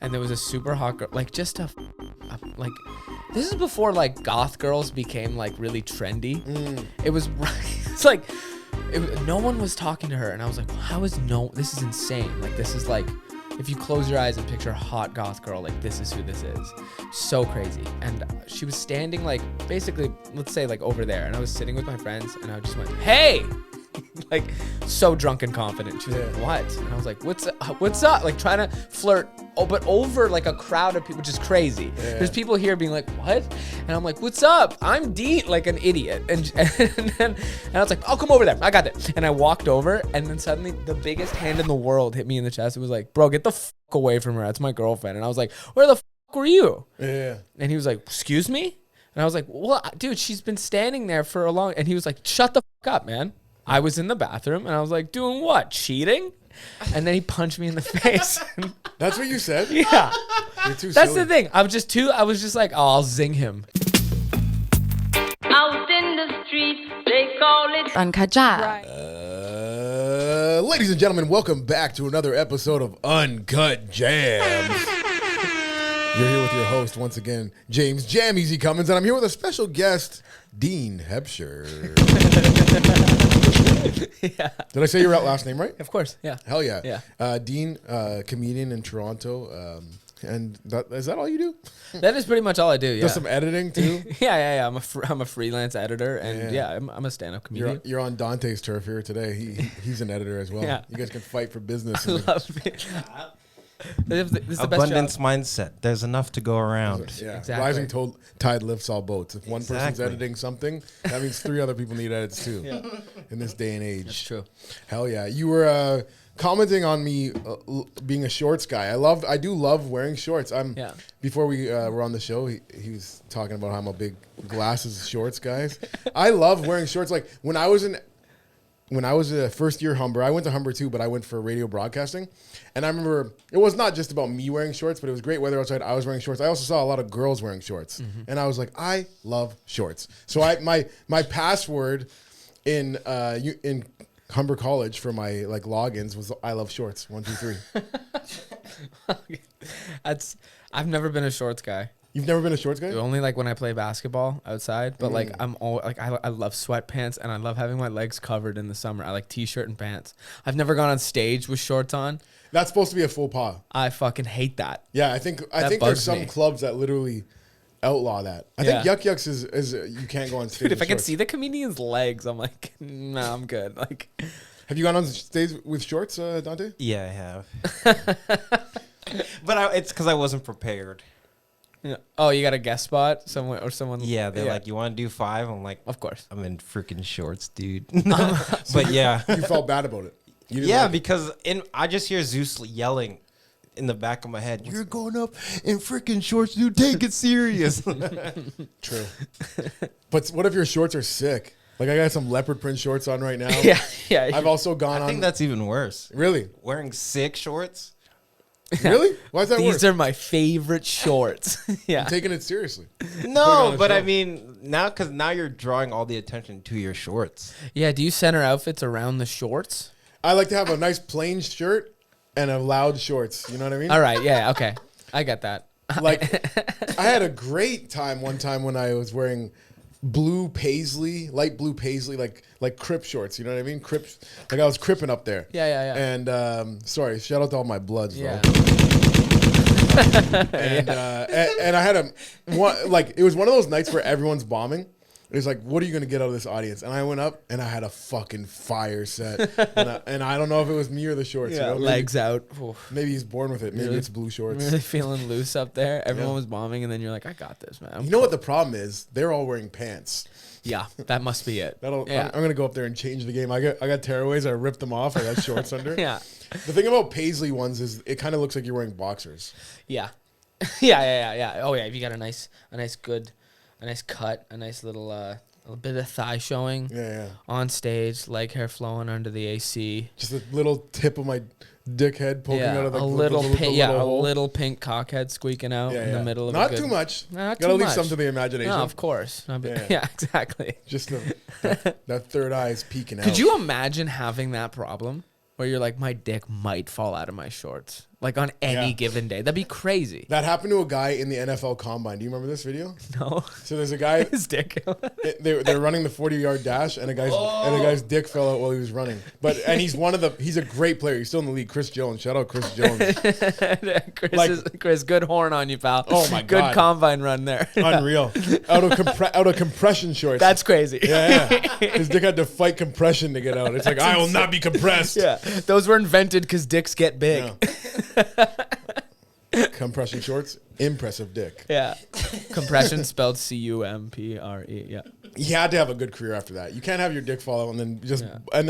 and there was a super hot girl, like just like, this is before like goth girls became like really trendy. It was, it's like, no one was talking to her, and I was like, this is insane. Like, this is like, if you close your eyes and picture a hot goth girl, like, this is who this is. So crazy. And she was standing like, basically, let's say like over there, and I was sitting with my friends, and I just went, hey, like, so drunk and confident. She was like, what? And I was like, what's up? Like, trying to flirt, but over like a crowd of people, which is crazy. There's people here being like, what? And I'm like, what's up? I'm Dean, like an idiot. And I was like, oh, come over there. I got it. And I walked over, and then suddenly the biggest hand in the world hit me in the chest. It was like, bro, get the fuck away from her. That's my girlfriend. And I was like, where the fuck were you? Yeah. And he was like, excuse me? And I was like, what? Dude, she's been standing there for a long, and he was like, shut the fuck up, man. I was in the bathroom, and I was like, doing what? Cheating? And then he punched me in the face. That's what you said? Yeah. You're too That's silly. the thing. I was just like, oh, I'll zing him. Out in the street, they call it Uncut Jams. right. Ladies and gentlemen, welcome back to another episode of Uncut Jams. You're here with your host, once again, Jameasy Cummins, and I'm here with a special guest, Dean Hebscher. Yeah. Did I say your last name right? Of course. Yeah. Hell yeah. Yeah. Dean, comedian in Toronto. And is that all you do? That is pretty much all I do. Yeah. Does some editing too? Yeah. I'm a freelance editor, and I'm a stand-up comedian. You're on Dante's turf here today. He's an editor as well. Yeah. You guys can fight for business. I love it. This is the Abundance best job. mindset. There's enough to go around. Yeah, Exactly. rising tide lifts all boats. If one person's Exactly. editing something, that means 3 other people need edits too. Yeah. In this day and age. That's true. Hell yeah. You were commenting on me being a shorts guy. I do love wearing shorts. Yeah. Before we were on the show, he was talking about how I'm a big glasses shorts guy. I love wearing shorts. Like when I was a first year Humber, I went to Humber too, but I went for radio broadcasting. And I remember it was not just about me wearing shorts, but it was great weather outside. I was wearing shorts. I also saw a lot of girls wearing shorts. Mm-hmm. And I was like, I love shorts. So my password in Humber College for my like logins was I love shorts. 1, 2, 3. I've never been a shorts guy. You've never been a shorts guy? Only like when I play basketball outside, but like I love sweatpants, and I love having my legs covered in the summer. I like t-shirt and pants. I've never gone on stage with shorts on. That's supposed to be a faux pas. I fucking hate that. Yeah, I think there's bugs some me. clubs that literally outlaw that. I think Yuck Yucks is you can't go on stage. Dude, if with I can shorts. see the comedian's legs, I'm like, nah, I'm good. Like, Have you gone on stage with shorts, Dante? Yeah, I have. But it's because I wasn't prepared. yeah. Oh, you got a guest spot someone. Yeah, they're like, you want to do 5? I'm like, of course. I'm in freaking shorts, dude. But yeah. You felt bad about it. You didn't Yeah, like it. because I just hear Zeus yelling in the back of my head, you're going up in freaking shorts, dude. Take it serious. True. But what if your shorts are sick? Like I got some leopard print shorts on right now. Yeah. I've also gone I on. think that's even worse. Really? Wearing sick shorts. Really? Why is that These worse? are my favorite shorts. Yeah. I'm taking it seriously. Putting on No, a but show. I mean, now you're drawing all the attention to your shorts. Yeah. Do you center outfits around the shorts? I like to have a nice plain shirt and a loud shorts. You know what I mean? All right. Yeah. Okay. I get that. Like I had a great time one time when I was wearing light blue paisley, like Crip shorts. You know what I mean? Crip, like I was cripping up there. Yeah. And sorry, shout out to all my bloods, bro. Yeah. And I had it was one of those nights where everyone's bombing. It was like, what are you going to get out of this audience? And I went up and I had a fucking fire set. and I don't know if it was me or the shorts. Yeah. You know? Legs out. Maybe he's born with it. Maybe Really? it's blue shorts. Really feeling loose up there. Everyone Yeah. was bombing, and then you're like, I got this, man. You know what the problem is? They're all wearing pants. Yeah, that must be it. I'm Yeah. going to go up there and change the game. I got tearaways. I ripped them off. I got shorts under. Yeah. The thing about paisley ones is it kind of looks like you're wearing boxers. Yeah. Yeah. Oh yeah, if you got a nice cut, a nice little a bit of thigh showing. Yeah. On stage, leg hair flowing under the AC. Just a little tip of my dick head poking out of the little hole. little pink cockhead squeaking out in the middle of Not a good, too much. Not Gotta too leave much. some to the imagination. No, of course. Yeah. Yeah, exactly. Just that third eye is peeking out. Could you imagine having that problem where you're like, my dick might fall out of my shorts? like on any given day. That'd be crazy. That happened to a guy in the NFL Combine. Do you remember this video? No. So there's a guy. His dick. They're running the 40-yard dash, and a guy's dick fell out while he was running. And he's he's a great player. He's still in the league. Chris Jones. Shout out Chris Jones. Chris, good horn on you, pal. Oh my Good God. combine run there. Unreal. Out of compression shorts. That's crazy. Yeah. His dick had to fight compression to get out. It's like, I will not be compressed. Yeah. Those were invented because dicks get big. Yeah. Compression shorts, impressive dick. Yeah. Compression spelled C-U-M-P-R-E. Yeah. He had to have a good career after that. You can't have your dick fall out and then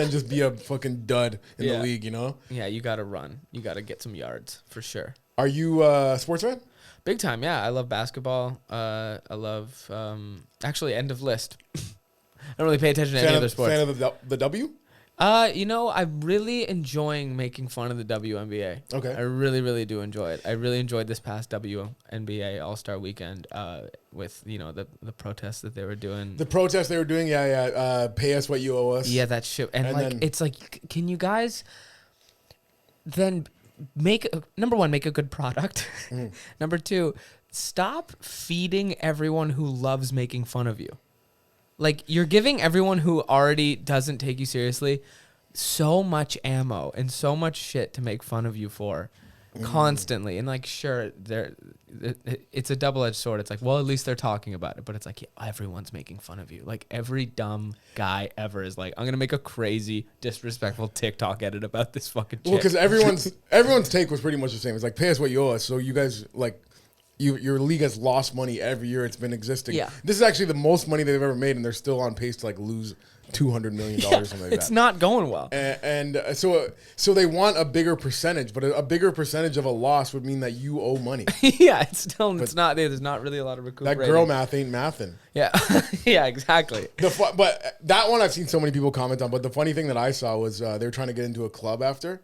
just be a fucking dud in the league, you know? Yeah, you got to run. You got to get some yards for sure. Are you a sports fan? Big time, yeah. I love basketball. I love, actually, end of list. I don't really pay attention to any other sports. Fan of the W? I'm really enjoying making fun of the WNBA. Okay. I really, really do enjoy it. I really enjoyed this past WNBA All-Star Weekend with, the protests that they were doing. The protests they were doing, pay us what you owe us. Yeah, that shit. And it's like, can you guys then number one, make a good product. Number two, stop feeding everyone who loves making fun of you. Like, you're giving everyone who already doesn't take you seriously so much ammo and so much shit to make fun of you for constantly. And, like, sure, it's a double-edged sword. It's like, well, at least they're talking about it. But it's like, yeah, everyone's making fun of you. Like, every dumb guy ever is like, I'm going to make a crazy, disrespectful TikTok edit about this fucking chick. Well, because everyone's take was pretty much the same. It's like, pay us what you owe us. So you guys, like... Your league has lost money every year it's been existing. Yeah. This is actually the most money they've ever made, and they're still on pace to like lose $200 million, something like that. It's not going well. So they want a bigger percentage, but a bigger percentage of a loss would mean that you owe money. Yeah, it's not. There's not really a lot of recuperating. That girl math ain't mathin'. Yeah, yeah, exactly. But that one I've seen so many people comment on. But the funny thing that I saw was they were trying to get into a club after,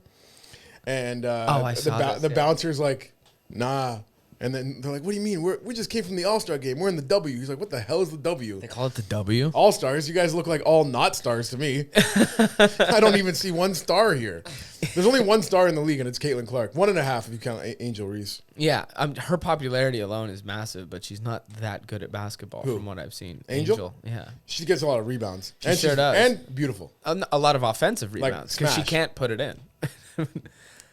and the bouncer's like, nah. And then they're like, what do you mean? We just came from the All-Star game. We're in the W. He's like, what the hell is the W? They call it the W? All-Stars. You guys look like all not stars to me. I don't even see one star here. There's only one star in the league, and it's Caitlin Clark. 1.5 if you count Angel Reese. Yeah. Her popularity alone is massive, but she's not that good at basketball from what I've seen. Angel? Yeah. She gets a lot of rebounds. She sure does. And beautiful. A lot of offensive rebounds because she can't put it in.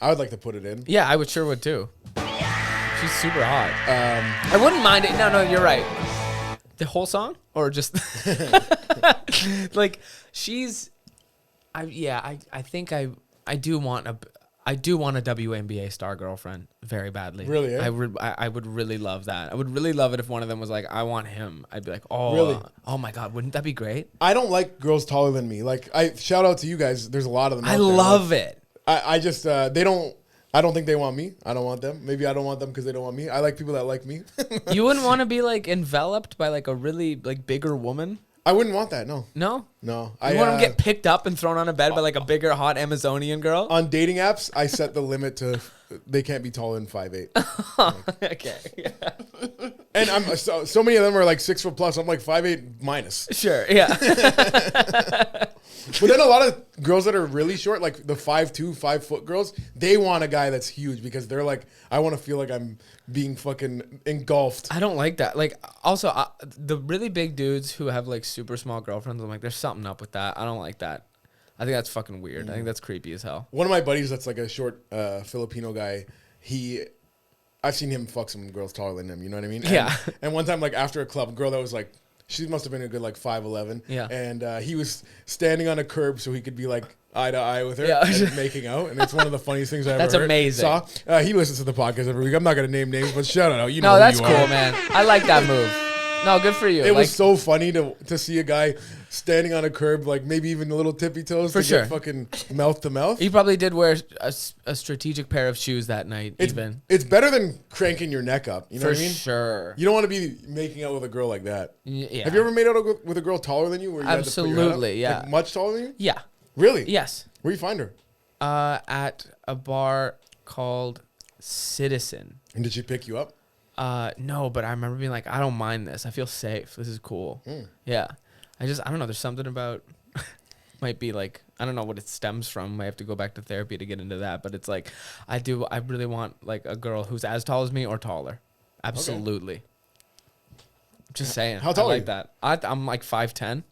I would like to put it in. Yeah, I would too. She's super hot. I wouldn't mind it. No, you're right. The whole song, or just like I think I do want a WNBA star girlfriend very badly. Really? Eh? I would really love that. I would really love it if one of them was like, I want him. I'd be like, oh, really? Oh my God, wouldn't that be great? I don't like girls taller than me. Like, shout out to you guys. There's a lot of them. I love it. I just they don't. I don't think they want me. I don't want them. Maybe I don't want them because they don't want me. I like people that like me. You wouldn't want to be like enveloped by like a really like bigger woman? I wouldn't want that. No. No? No. You want them to get picked up and thrown on a bed by like a bigger, hot Amazonian girl? On dating apps, I set the limit to they can't be taller than 5'8". Okay. Yeah. And I'm so many of them are like 6 foot plus. I'm like 5'8" minus. Sure. Yeah. But then a lot of girls that are really short, like the 5'2", 5 foot girls, they want a guy that's huge because they're like, I want to feel like I'm being fucking engulfed. I don't like that. Like, also, the really big dudes who have like super small girlfriends, I'm like, there's something up with that. I don't like that. I think that's fucking weird. I think that's creepy as hell. One of my buddies that's like a short Filipino guy, I've seen him fuck some girls taller than him, you know what I mean? Yeah. And one time, like after a club, a girl that was like, she must have been a good like 5'11". Yeah. And he was standing on a curb so he could be like eye to eye with her Yeah. and making out. And it's one of the funniest things I ever That's amazing. saw. He listens to the podcast every week. I'm not going to name names, but shout out. You know No, who that's you cool, are. man. I like that move. No, good for you. It was so funny to see a guy standing on a curb, like maybe even a little tippy toes For to sure. get fucking mouth to mouth. He probably did wear a strategic pair of shoes that night, It's better than cranking your neck up. You know For what I mean? sure. You don't want to be making out with a girl like that. Yeah. Have you ever made out with a girl taller than you? Where you had to put your head up? Absolutely, yeah. Like much taller than you? Yeah. Really? Yes. Where do you find her? At a bar called Citizen. And did she pick you up? No, but I remember being like, I don't mind this. I feel safe. This is cool. Yeah. I don't know. There's something about might be like, I don't know what it stems from. I have to go back to therapy to get into that. But it's like, I really want like a girl who's as tall as me or taller. Absolutely. Okay. Just saying. How tall I are like you? that. I'm like 5'10".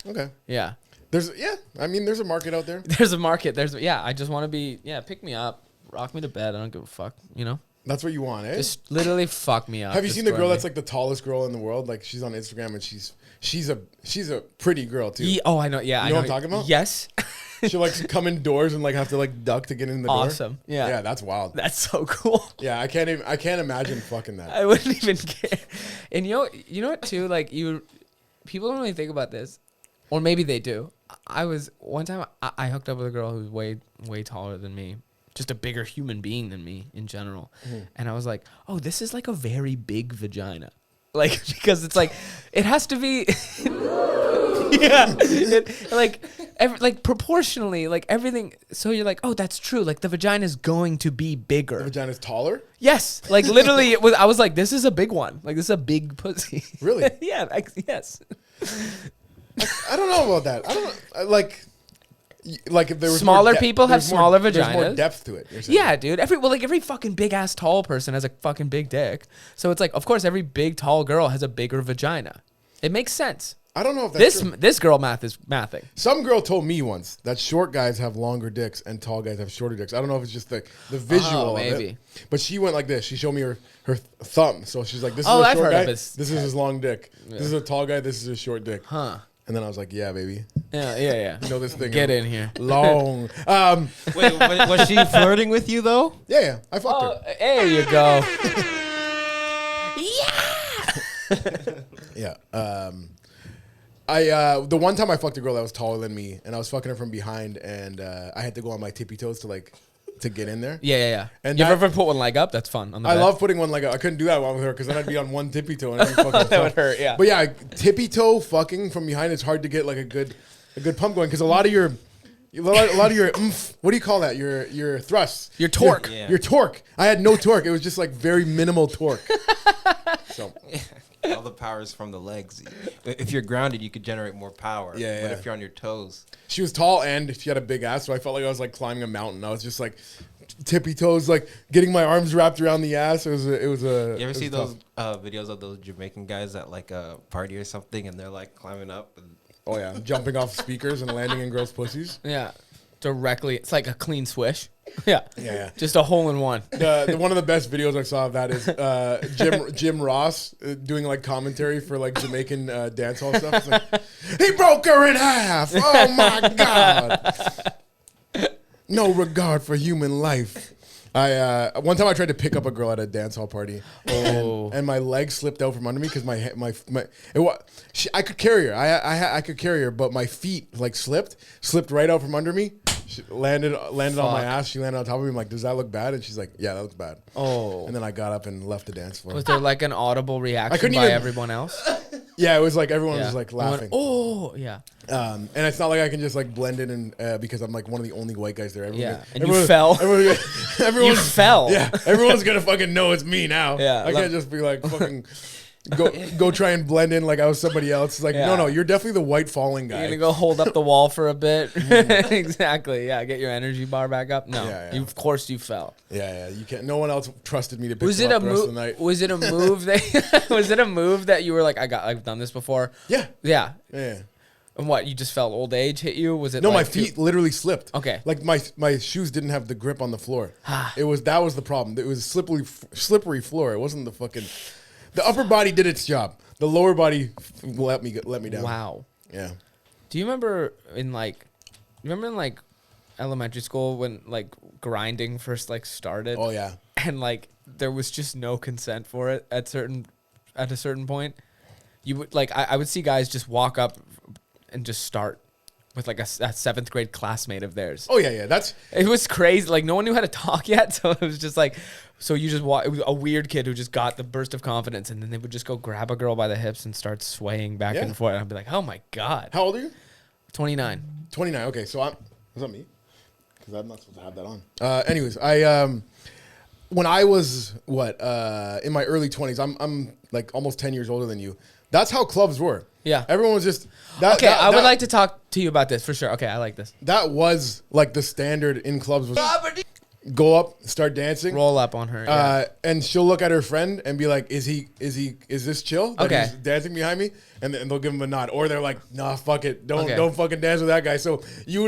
Okay. Yeah. There's a market out there. There's a market. I just want to be, pick me up, rock me to bed. I don't give a fuck, That's what you want, eh? Just literally fuck me up. Have you seen the girl destroy that's me. like the tallest girl in the world? Like she's on Instagram and she's a pretty girl too. Oh, I know. Yeah, You know what I'm talking about? Yes. She'll like come indoors and like have to like duck to get in the door. Awesome. Yeah. Yeah, that's wild. That's so cool. Yeah, I can't imagine fucking that. I wouldn't even care. And you know what too? Like people don't really think about this, or maybe they do. One time I hooked up with a girl who's way taller than me, just a bigger human being than me in general, and I was like, oh, this is like a very big vagina, like because it's like it has to be, like proportionally, like everything. So you're like, oh, that's true. Like the vagina is going to be bigger. The vagina's taller? Yes, like literally, it was. I was like, this is a big one. Like this is a big pussy. Really? Yeah. Yes. I don't know about that. I don't know. Like if there was Smaller more people have there's more- smaller There's more vaginas. depth to it. You're saying. Yeah, dude. Every fucking big ass tall person has a fucking big dick. So it's like, of course, every big tall girl has a bigger vagina. It makes sense. I don't know if that's true. This girl math is mathing. Some girl told me once that short guys have longer dicks and tall guys have shorter dicks. I don't know if it's just the visual of maybe. it. But she went like this. She showed me her thumb. So she's like, this is Oh, a I've short heard guy. of This this. is his long dick. This is a tall guy. This is his short dick. Huh. And then I was like, yeah, baby. Yeah. You know this thing. Get in here. Long. Wait, was she flirting with you though? Yeah. I fucked her. There you go. Yeah. The one time I fucked a girl that was taller than me, and I was fucking her from behind, and I had to go on my tippy toes to get in there. Yeah. And you that- ever put one leg up? That's fun. On the I bed. love putting one leg up. I couldn't do that one with her because then I'd be on one tippy toe and it'd be fucking That tough. would hurt, yeah. But yeah, tippy toe fucking from behind, it's hard to get like a good pump going because a lot of your oomph, what do you call that? Your thrusts, Your torque. your torque. I had no torque. It was just like very minimal torque. So All the power is from the legs. If you're grounded, you could generate more power. Yeah, But yeah. if you're on your toes, she was tall and she had a big ass, so I felt like I was like climbing a mountain. I was just like tippy toes, like getting my arms wrapped around the ass. It was you ever see tough. those videos of those Jamaican guys at like a party or something, and they're like climbing up? And Oh yeah, jumping off speakers and landing in girls' pussies. Yeah. Directly. It's like a clean swish. Yeah. Yeah. Just a hole in one. The one of the best videos I saw of that is Jim Ross doing like commentary for like Jamaican dancehall stuff. It's like, he broke her in half. Oh my god! No regard for human life. One time I tried to pick up a girl at a dance hall party, and my leg slipped out from under me because I could carry her. I could carry her, but my feet like slipped right out from under me. She landed on my ass. She landed on top of me. I'm like, does that look bad? And she's like, yeah, that looks bad. Oh. And then I got up and left the dance floor. Was there like an audible reaction couldn't by even- everyone else? Yeah, it was like everyone Yeah. was like I went, laughing. oh, yeah. And it's not like I can just like blend in and because I'm like one of the only white guys there. Yeah, and you fell. Everyone You fell. Yeah, everyone's gonna fucking know it's me now. Yeah, I can't just be like fucking go try and blend in like I was somebody else. It's like Yeah. no, you're definitely the white falling guy. You're gonna go hold up the wall for a bit. Exactly. Yeah. Get your energy bar back up. No. Yeah. Of course you fell. Yeah, you can't. No one else trusted me to pick Was them it a up the rest of the move? night. Was it a move that? Was it a move that you were like, I've done this before? Yeah. Yeah. Yeah. And what? You just felt old age hit you? Was it? No, my like feet literally slipped. Okay. Like my shoes didn't have the grip on the floor. That was the problem. It was slippery floor. It wasn't the fucking. The upper body did its job. The lower body let me down. Wow. Yeah. Do you remember in elementary school when like grinding first like started? Oh yeah. And like there was just no consent for it at a certain point. You would like I would see guys just walk up and just start with like a 7th grade classmate of theirs. Oh yeah. It was crazy. Like no one knew how to talk yet, so it was just like so you just walk. It was a weird kid who just got the burst of confidence, and then they would just go grab a girl by the hips and start swaying back and forth. And I'd be like, oh my god. How old are you? 29. 29. Okay, so was that me? Because I'm not supposed to have that on. Anyways, I when I was in my early 20s, I'm like almost 10 years older than you. That's how clubs were. Yeah. Everyone was just that. Okay, I would like to talk to you about this for sure. Okay, I like this. That was like the standard in clubs was go up, start dancing, Roll up on her. Yeah. and she'll look at her friend and be like, is this chill? That Okay. he's dancing behind me, and they'll give him a nod, or they're like, nah, fuck it, don't fucking dance with that guy. So you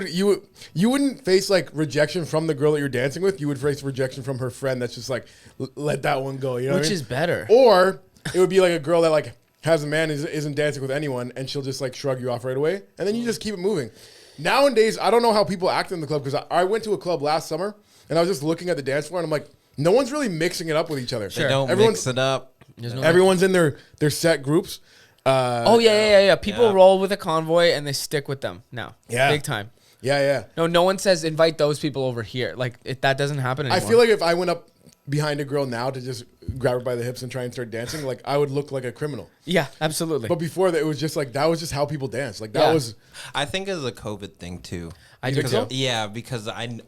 wouldn't face like rejection from the girl that you're dancing with. You would face rejection from her friend. That's just like, let that one go. You know, Which what I mean? is better. Or it would be like a girl that like has a man isn't dancing with anyone, and she'll just like shrug you off right away, and then you just keep it moving. Nowadays, I don't know how people act in the club, because I went to a club last summer and I was just looking at the dance floor and I'm like, no one's really mixing it up with each other. They don't Everyone's- mix it up. Everyone's in their set groups. Yeah. People Yeah. roll with a convoy and they stick with them now. Yeah. Big time. Yeah. No one says invite those people over here. Like that doesn't happen anymore. I feel like if I went up behind a girl now to just grab her by the hips and try and start dancing, like I would look like a criminal. Yeah, absolutely. But before that, it was just like, that was just how people dance. Like that Yeah. was, I think it's a COVID thing too. I do think too. so? Yeah, because I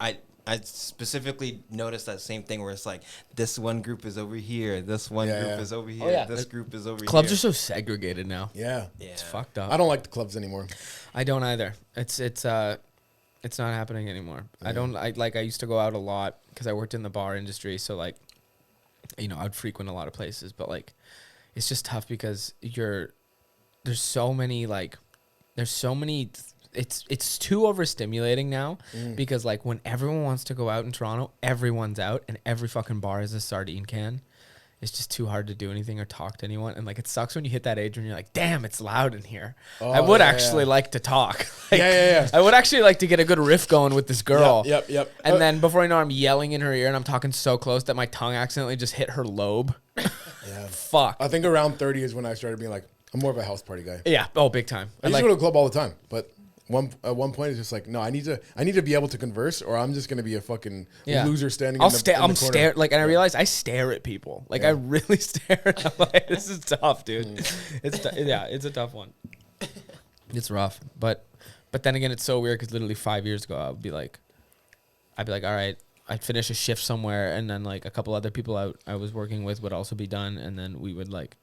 specifically noticed that same thing where it's like this one group is over here, this one Yeah, group yeah. is over here, yeah. this group is over Clubs here. are so segregated now. yeah. It's fucked up. I don't like the clubs anymore. I don't either. It's not happening anymore. I used to go out a lot because I worked in the bar industry, so like, you know, I'd frequent a lot of places, but like, it's just tough because there's so many it's too overstimulating now because like when everyone wants to go out in Toronto, everyone's out and every fucking bar is a sardine can. It's just too hard to do anything or talk to anyone. And like, it sucks when you hit that age when you're like, damn, it's loud in here. I would actually like to talk. Like, Yeah. I would actually like to get a good riff going with this girl. Yep. And then before you know, I'm yelling in her ear and I'm talking so close that my tongue accidentally just hit her lobe. Yeah. Fuck. I think around 30 is when I started being like, I'm more of a house party guy. Yeah. Oh, big time. I used Like, to go to a club all the time, but at one point it's just like, no, I need to be able to converse, or I'm just gonna be a fucking loser standing. I'm corner. stare like, and I realize I stare at people. Like, I really stare at them. Like, this is tough, dude. It's a tough one. It's rough, but then again, it's so weird because literally 5 years ago, I'd be like, all right, I'd finish a shift somewhere, and then like a couple other people I was working with would also be done, and then we would like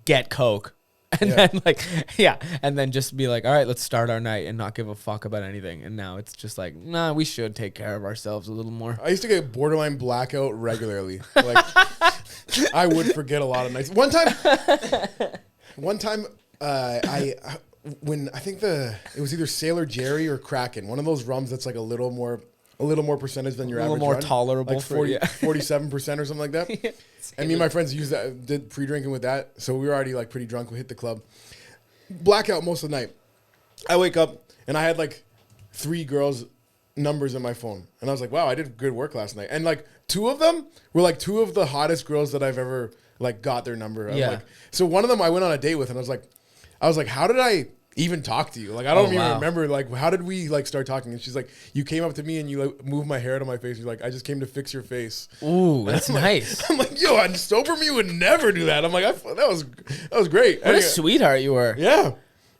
get coke. And then and then just be like, all right, let's start our night and not give a fuck about anything. And now it's just like, nah, we should take care of ourselves a little more. I used to get borderline blackout regularly. Like, I would forget a lot of nights. One time, when I think it was either Sailor Jerry or Kraken, one of those rums that's like a little more percentage than your average. A little more run, tolerable like for you. 47% or something like that. And me and my friends did pre-drinking with that, so we were already like pretty drunk. We hit the club, blackout most of the night. I wake up and I had like 3 girls' numbers in my phone, and I was like, wow, I did good work last night. And like 2 of them were like 2 of the hottest girls that I've ever like got their number. Yeah. Like, so one of them I went on a date with, and I was like, how did I even talk to you? Like, I don't even remember, like, how did we like start talking? And she's like, you came up to me and you like moved my hair to my face. You're like, I just came to fix your face. Ooh, that's nice. I'm like, yo, on sober me would never do that. I'm like, that was great. What a sweetheart you were. Yeah.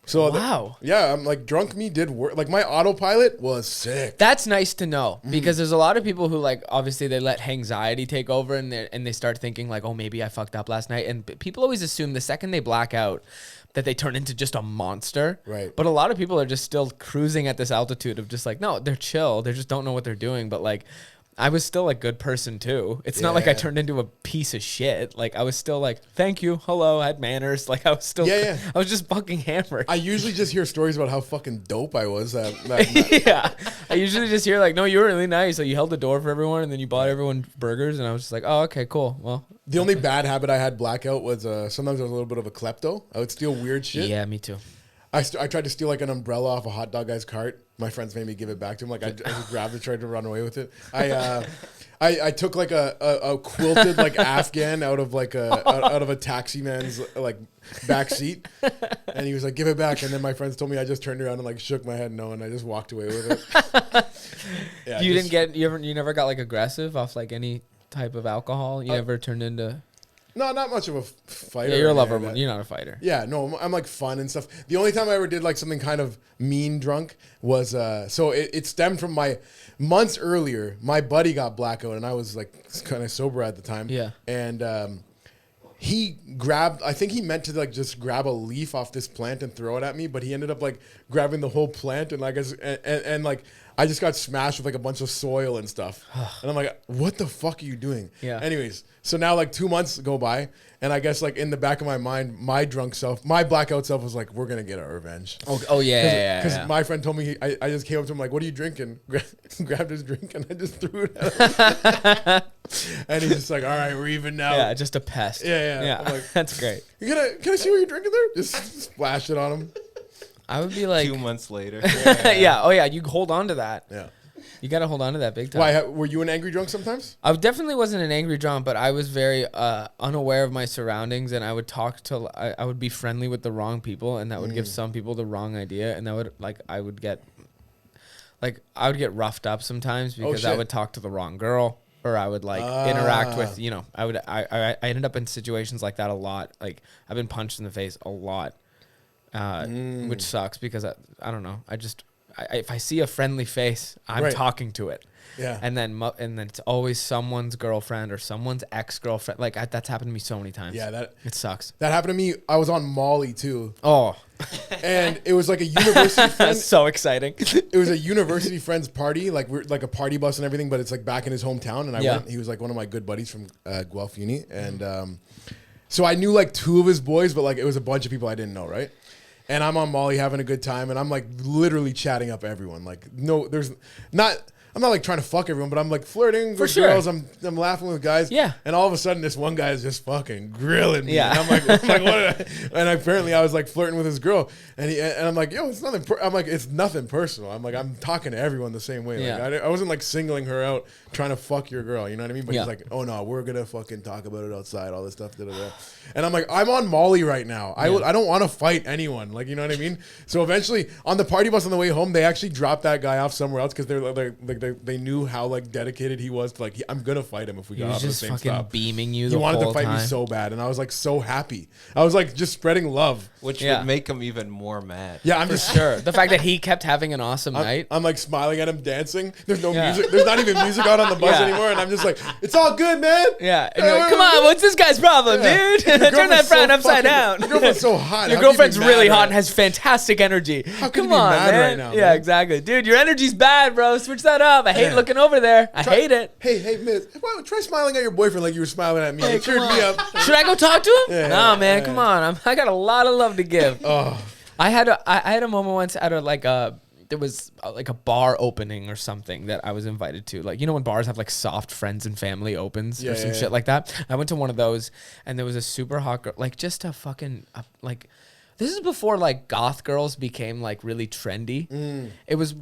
So Wow. I'm like, drunk me did work. Like, my autopilot was sick. That's nice to know because there's a lot of people who like obviously they let anxiety take over and they start thinking like, oh, maybe I fucked up last night. And people always assume the second they black out that they turn into just a monster. Right. But a lot of people are just still cruising at this altitude of just like, no, they're chill. They just don't know what they're doing. But like, I was still a good person too. It's not like I turned into a piece of shit. Like, I was still like, thank you, hello, I had manners. Like, I was still, I was just fucking hammered. I usually just hear stories about how fucking dope I was. Yeah. I usually just hear like, no, you were really nice. Like, you held the door for everyone and then you bought everyone burgers. And I was just like, oh, okay, cool. Well, the only bad habit I had blackout was sometimes I was a little bit of a klepto. I would steal weird shit. yeah, me too. I tried to steal like an umbrella off a hot dog guy's cart. My friends made me give it back to him. Like, I just grabbed it, tried to run away with it. I took like a quilted like Afghan out of like out of a taxi man's like back seat, and he was like, give it back. And then my friends told me I just turned around and like shook my head no, and I just walked away with it. Yeah, You never got like aggressive off like any type of alcohol? You never turned into... No, not much of a fighter. Yeah, you're a or lover. anything like that. You're not a fighter. Yeah, no, I'm like fun and stuff. The only time I ever did like something kind of mean drunk was so it stemmed from my months earlier. My buddy got blackout and I was like kind of sober at the time. Yeah. And he grabbed, I think he meant to like just grab a leaf off this plant and throw it at me, but he ended up like grabbing the whole plant and like, and like, I just got smashed with like a bunch of soil and stuff. And I'm like, what the fuck are you doing? Yeah. Anyways, so now like 2 months go by, and I guess like in the back of my mind, my drunk self, my blackout self was like, we're going to get our revenge. Oh yeah. Because my friend told me, I just came up to him like, what are you drinking? Grabbed his drink and I just threw it at him. And he's just like, all right, we're even now. Yeah, just a pest. Yeah. I'm like, that's great. can I see what you're drinking there? Just splash it on him. I would be like 2 months later. yeah. Oh yeah, you hold on to that. Yeah. You got to hold on to that big time. Why? Were you an angry drunk sometimes? I definitely wasn't an angry drunk, but I was very unaware of my surroundings, and I would I would be friendly with the wrong people, and that would give some people the wrong idea, and that would I would get roughed up sometimes because I would talk to the wrong girl, or I would interact with I ended up in situations like that a lot. Like I've been punched in the face a lot, which sucks because I don't know. If I see a friendly face, I'm talking to it. Yeah. And then it's always someone's girlfriend or someone's ex-girlfriend. Like that's happened to me so many times. Yeah, it sucks. That happened to me. I was on Molly too. Oh. And it was like a university friend. That's so exciting. It was a university friend's party. Like we're like a party bus and everything, but it's like back in his hometown. And I went. He was like one of my good buddies from Guelph Uni. And so I knew like 2 of his boys, but like it was a bunch of people I didn't know, right? And I'm on Molly having a good time, and I'm like literally chatting up everyone. Like, no, I'm not like trying to fuck everyone, but I'm like flirting with girls. I'm laughing with guys. Yeah. And all of a sudden, this one guy is just fucking grilling me. Yeah. And I'm like, what? And apparently, I was like flirting with his girl, and I'm like, yo, it's nothing. I'm like, it's nothing personal. I'm like, I'm talking to everyone the same way. Yeah. Like, I wasn't like singling her out, trying to fuck your girl. You know what I mean? But Yeah. he's like, oh no, we're gonna fucking talk about it outside, all this stuff. Da, da, da. And I'm like, I'm on Molly right now. I don't want to fight anyone. Like, you know what I mean? So eventually, on the party bus on the way home, they actually dropped that guy off somewhere else because they knew how like dedicated he was to like I'm gonna fight him if we He got was off the just same fucking stop. beaming you. He wanted to fight me so bad, and I was like so happy. I was like just spreading love. Which would make him even more mad. Yeah, I'm just Sure. The fact that he kept having an awesome night. I'm like smiling at him, dancing. There's no music. There's not even music out on the bus anymore, and I'm just like, it's all good, man. Yeah. And you're like, come on, what's this guy's problem, dude? Turn that frown upside down. Your girlfriend's so hot. Your How can you be girlfriend's mad really right hot now? and has fantastic energy. How can Come you be on, mad man. right now, Yeah, man? exactly. Dude, your energy's bad, bro. Switch that up. I hate looking over there. I hate it. Hey, miss. Well, try smiling at your boyfriend like you were smiling at me. Hey, It cheered come me on. up. Should I go talk to him? Yeah, Nah, man. yeah. Come on. I got a lot of love to give. Oh, I had a moment once at there was like a bar opening or something that I was invited to. Like, you know when bars have like soft friends and family opens or some shit like that? I went to one of those, and there was a super hot girl, like just a fucking like, this is before like goth girls became like really trendy. It was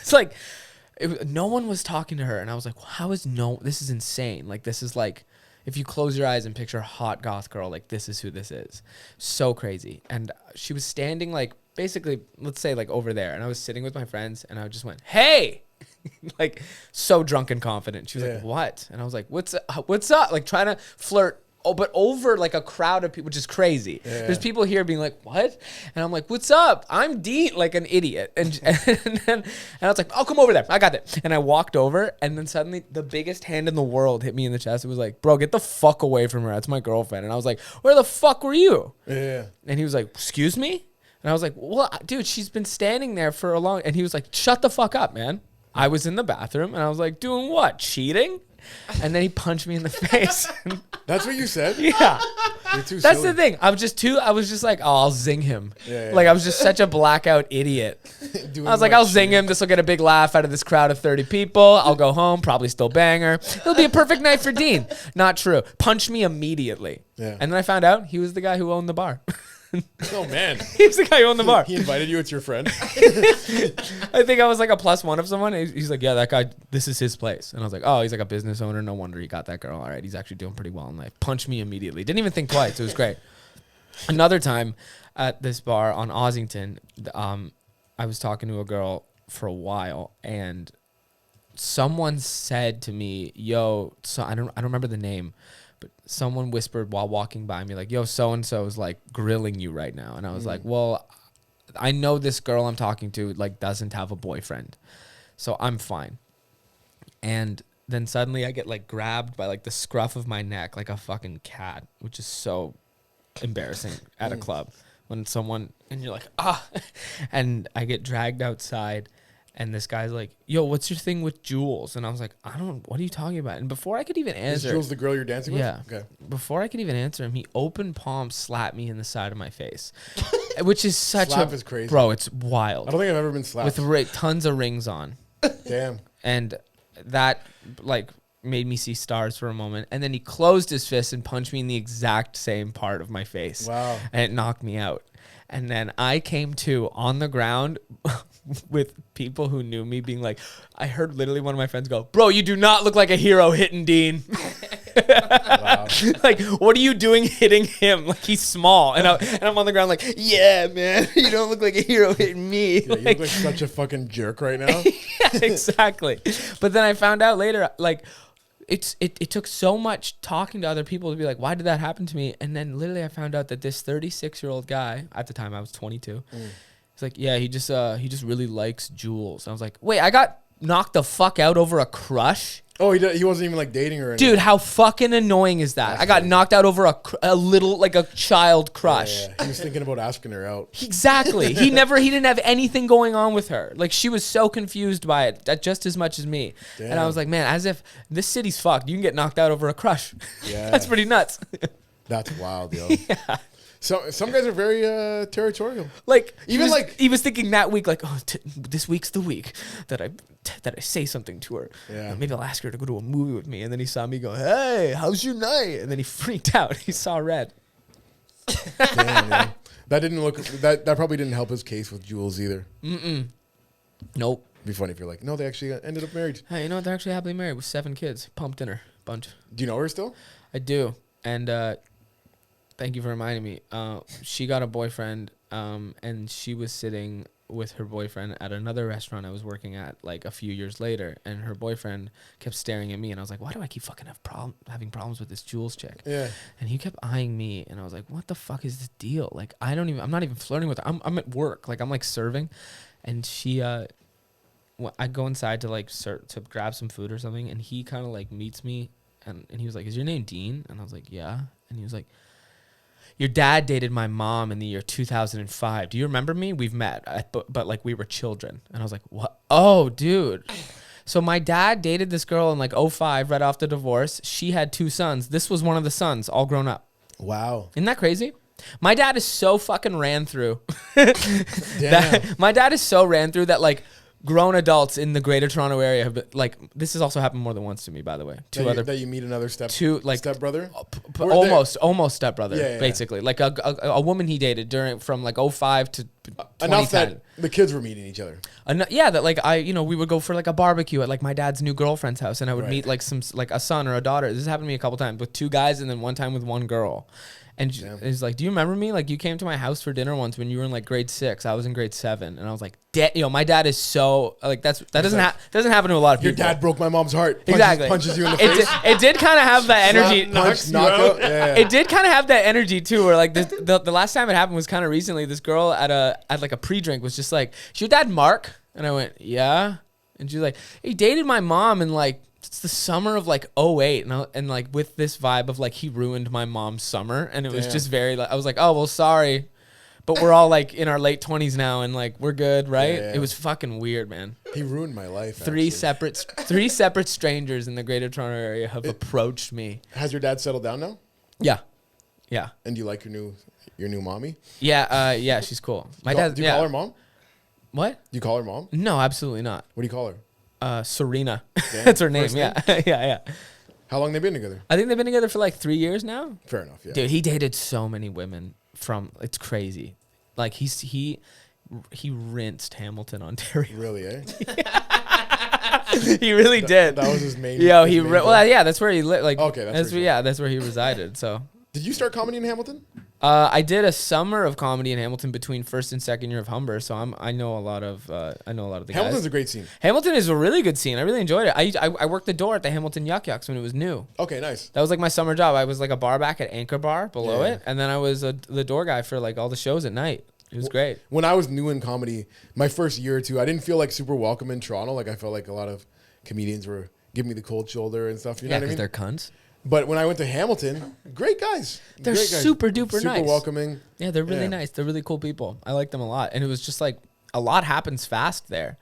it's like no one was talking to her, and I was like, this is insane. Like, this is like, if you close your eyes and picture a hot goth girl, like this is who this is. So crazy. And she was standing like basically, let's say like over there, and I was sitting with my friends, and I just went, hey, like so drunk and confident. She was like, what? And I was like, what's up? Like trying to flirt. Oh, but over like a crowd of people, which is crazy. Yeah. There's people here being like, what? And I'm like, what's up? I'm Dean, like an idiot. And I was like, oh, come over there. I got it. And I walked over, and then suddenly the biggest hand in the world hit me in the chest. It was like, bro, get the fuck away from her. That's my girlfriend. And I was like, where the fuck were you? yeah. And he was like, excuse me? And I was like, well, dude, she's been standing there for a long... And he was like, shut the fuck up, man. I was in the bathroom, and I was like, doing what? Cheating? And then he punched me in the face. That's what you said? Yeah. You're too That's silly. the thing. I was just like, oh, I'll zing him. Yeah. Like, I was just such a blackout idiot. Doing I was like, what I'll zing shit. him. This will get a big laugh out of this crowd of 30 people. I'll go home, probably still bang her. It'll be a perfect night for Dean. Not true. Punched me immediately. Yeah. And then I found out he was the guy who owned the bar. Oh, man. He was the guy who owned the bar. He invited you. It's your friend. I think I was like a +1 of someone. He's like, yeah, that guy, this is his place. And I was like, oh, he's like a business owner. No wonder he got that girl. All right, he's actually doing pretty well in life. Punched me immediately. Didn't even think twice. It was great. Another time at this bar on Ossington, I was talking to a girl for a while, and someone said to me, yo, so I don't remember the name, but someone whispered while walking by me, like, yo, so-and-so is like grilling you right now. And I was like, well, I know this girl I'm talking to like doesn't have a boyfriend, so I'm fine. And then suddenly I get like grabbed by like the scruff of my neck like a fucking cat, which is so embarrassing at a club when someone and you're like, and I get dragged outside. And this guy's like, yo, what's your thing with Jules? And I was like, what are you talking about? And before I could even answer. Is Jules the girl you're dancing with? Yeah. Okay. Before I could even answer him, he open palm slapped me in the side of my face, which is such Slap is crazy. Bro, it's wild. I don't think I've ever been slapped. With tons of rings on. Damn. And that, like, made me see stars for a moment. And then he closed his fist and punched me in the exact same part of my face. Wow. And it knocked me out. And then I came to on the ground with people who knew me being like, I heard literally one of my friends go, bro, you do not look like a hero hitting Dean. Wow. Like, what are you doing hitting him? Like, he's small. And I'm on the ground like, yeah, man, you don't look like a hero hitting me. Yeah, you look like such a fucking jerk right now. Yeah, exactly. But then I found out later, like, it took so much talking to other people to be like, why did that happen to me? And then literally I found out that this 36-year-old guy, at the time I was 22, he's like, yeah, he just really likes Jules. I was like, wait, I got knocked the fuck out over a crush? Oh, he wasn't even like dating her. Anything. Dude, how fucking annoying is that? I got knocked out over a little, like a child crush. Yeah. He was thinking about asking her out. Exactly. He didn't have anything going on with her. Like, she was so confused by it, just as much as me. Damn. And I was like, man, as if this city's fucked. You can get knocked out over a crush. Yeah. That's pretty nuts. That's wild, yo. Yeah. So some guys are very territorial. Like, even he was thinking that week, like, oh, this week's the week that I say something to her. Yeah. Maybe I'll ask her to go to a movie with me. And then he saw me go, hey, how's your night? And then he freaked out. He saw red. Damn, man. That probably didn't help his case with Jules either. Nope. It'd be funny if you're like, no, they actually ended up married. Hey, you know what? They're actually happily married with 7 kids. Pumped in her. Bunch. Do you know her still? I do. And thank you for reminding me. She got a boyfriend, and she was sitting with her boyfriend at another restaurant I was working at like a few years later, and her boyfriend kept staring at me, and I was like, why do I keep fucking having problems with this Jules chick? Yeah. And he kept eyeing me, and I was like, what the fuck is the deal? Like, I'm not even flirting with her. I'm at work. Like, I'm like serving, and she I go inside to like to grab some food or something, and he kind of like meets me, and he was like, is your name Dean? And I was like, yeah. And he was like, your dad dated my mom in the year 2005. Do you remember me? We've met, but like we were children. And I was like, what? Oh, dude. So my dad dated this girl in like 2005, right off the divorce. She had 2 sons. This was one of the sons, all grown up. Wow. Isn't that crazy? My dad is so fucking ran through. My dad is so ran through that like grown adults in the Greater Toronto area have been, like, this has also happened more than once to me, by the way. That you meet another stepbrother? Almost stepbrother, basically. Like a woman he dated from like 2005 to 2010. Enough that the kids were meeting each other. That like we would go for like a barbecue at like my dad's new girlfriend's house, and I would meet like a son or a daughter. This happened to me a couple times with 2 guys, and then one time with 1 girl. And he's like, do you remember me? Like, you came to my house for dinner once when you were in like grade 6. I was in grade 7. And I was like, my dad is so like, that doesn't happen to a lot of people. Your dad broke my mom's heart. Exactly. Punches you in the face. It did kind of have that energy. Knockout. Yeah. It did kind of have that energy too, where like the last time it happened was kind of recently. This girl at like a pre-drink was just like, is your dad Mark? And I went, yeah. And she's like, he dated my mom in like, it's the summer of like 2008, and like with this vibe of like he ruined my mom's summer, and it was just very like, I was like, oh well, sorry, but we're all like in our late 20s now, and like we're good, right? Yeah. It was fucking weird, man. He ruined my life. Three separate strangers in the Greater Toronto area have approached me. Has your dad settled down now? Yeah. And do you like your new mommy? Yeah, she's cool. Do you call her mom? What? Do you call her mom? No, absolutely not. What do you call her? Serena. That's her name. Yeah. Yeah. How long they been together? I think they've been together for like 3 years now. Fair enough. Yeah. Dude, he dated so many women it's crazy. Like he rinsed Hamilton, Ontario. Really, eh? He really did. That was his main. That's where he lived. Like, okay, that's where he resided. So. Did you start comedy in Hamilton? I did a summer of comedy in Hamilton between first and second year of Humber, so I know a lot of the guys. Hamilton's a great scene. Hamilton is a really good scene. I really enjoyed it. I worked the door at the Hamilton Yuck Yucks when it was new. Okay, nice. That was like my summer job. I was like a bar back at Anchor Bar below it, and then I was the door guy for like all the shows at night. It was great. When I was new in comedy, my first year or two, I didn't feel like super welcome in Toronto. Like I felt like a lot of comedians were give me the cold shoulder and stuff. You know Yeah, what I because mean? they're cunts. But when I went to Hamilton, great guys. They're Great guys. super duper nice. Super welcoming. Yeah, they're really Yeah. nice. They're really cool people. I like them a lot. And it was just like a lot happens fast there.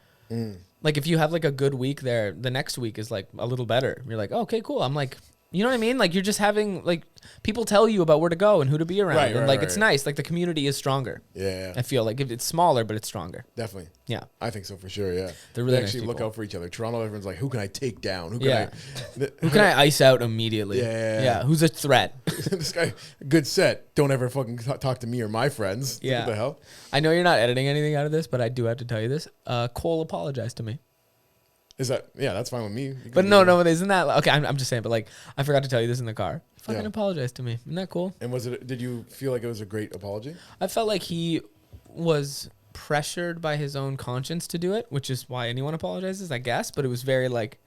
Like if you have like a good week there, the next week is like a little better. You're like, oh, okay, cool. I'm like, you know what I mean? Like you're just having like people tell you about where to go and who to be around. Right, and right, like right. it's nice. Like the community is stronger. Yeah. I feel like it's smaller, but it's stronger. Definitely. Yeah. I think so for sure, yeah. They're really they nice actually look people. out for each other. Toronto, everyone's like, who can I take down? Who can Yeah. I... Who can I ice out immediately? Yeah. Who's a threat? This guy, good set. Don't ever fucking talk to me or my friends. Yeah. What the hell? I know you're not editing anything out of this, but I do have to tell you this. Cole apologized to me. Is that... Yeah, that's fine with me. You can But do no, that. isn't that... Okay, I'm just saying, but like, I forgot to tell you this in the car. Fucking Yeah. apologized to me. Isn't that cool? And was it... Did you feel like it was a great apology? I felt like he was pressured by his own conscience to do it, which is why anyone apologizes, I guess. But it was very like...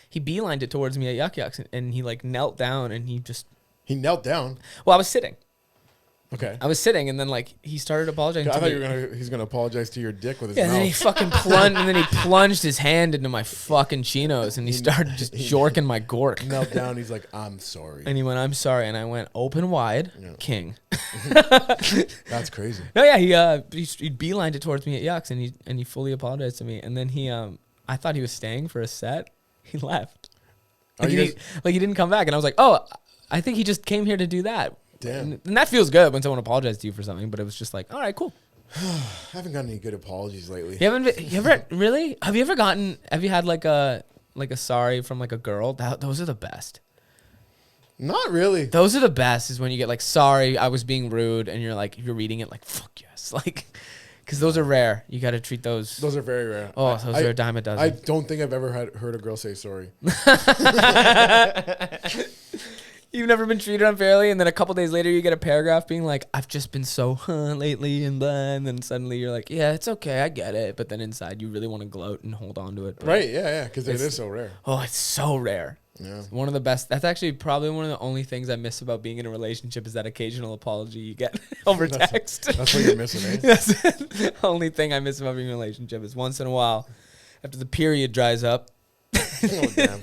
He beelined it towards me at Yuck Yucks, and he like knelt down, and he just... He knelt down. Well, I was sitting. Okay. I was sitting, and then like he started apologizing I to thought me. you were gonna... He's gonna apologize to your dick with his Yeah, mouth. and then he fucking plunged, and then he plunged his hand into my fucking chinos, and he started just jorking my gork. Knelt down. He's like, I'm sorry. And he went, "I'm sorry," and I went, "Open wide, Yeah. king." That's crazy. No, yeah, he beelined it towards me at Yucks, and he fully apologized to me, and then I thought he was staying for a set. He left. Are Like, you he didn't come back, and I was like, "Oh, I think he just came here to do that." Damn. And that feels good when someone apologizes to you for something, but it was just like, all right, cool. I haven't gotten any good apologies lately. You ever really? Have you had like a sorry from like a girl? Those are the best. Not really. Those are the best is when you get like, sorry, I was being rude. And you're like, you're reading it like, fuck yes. Like, because those are rare. You got to treat those. Those are very rare. Oh, those are a dime a dozen. I don't think I've ever heard a girl say sorry. You've never been treated unfairly, and then a couple days later you get a paragraph being like, I've just been so lately, and then suddenly you're like, yeah, it's okay, I get it. But then inside you really want to gloat and hold on to it. But Right, yeah, because it It's- is so rare. Oh, it's so rare. Yeah. One of the best. That's actually probably one of the only things I miss about being in a relationship is that occasional apology you get over text. That's what you're missing, eh? That's the only thing I miss about being in a relationship is once in a while, after the period dries up, Oh, damn.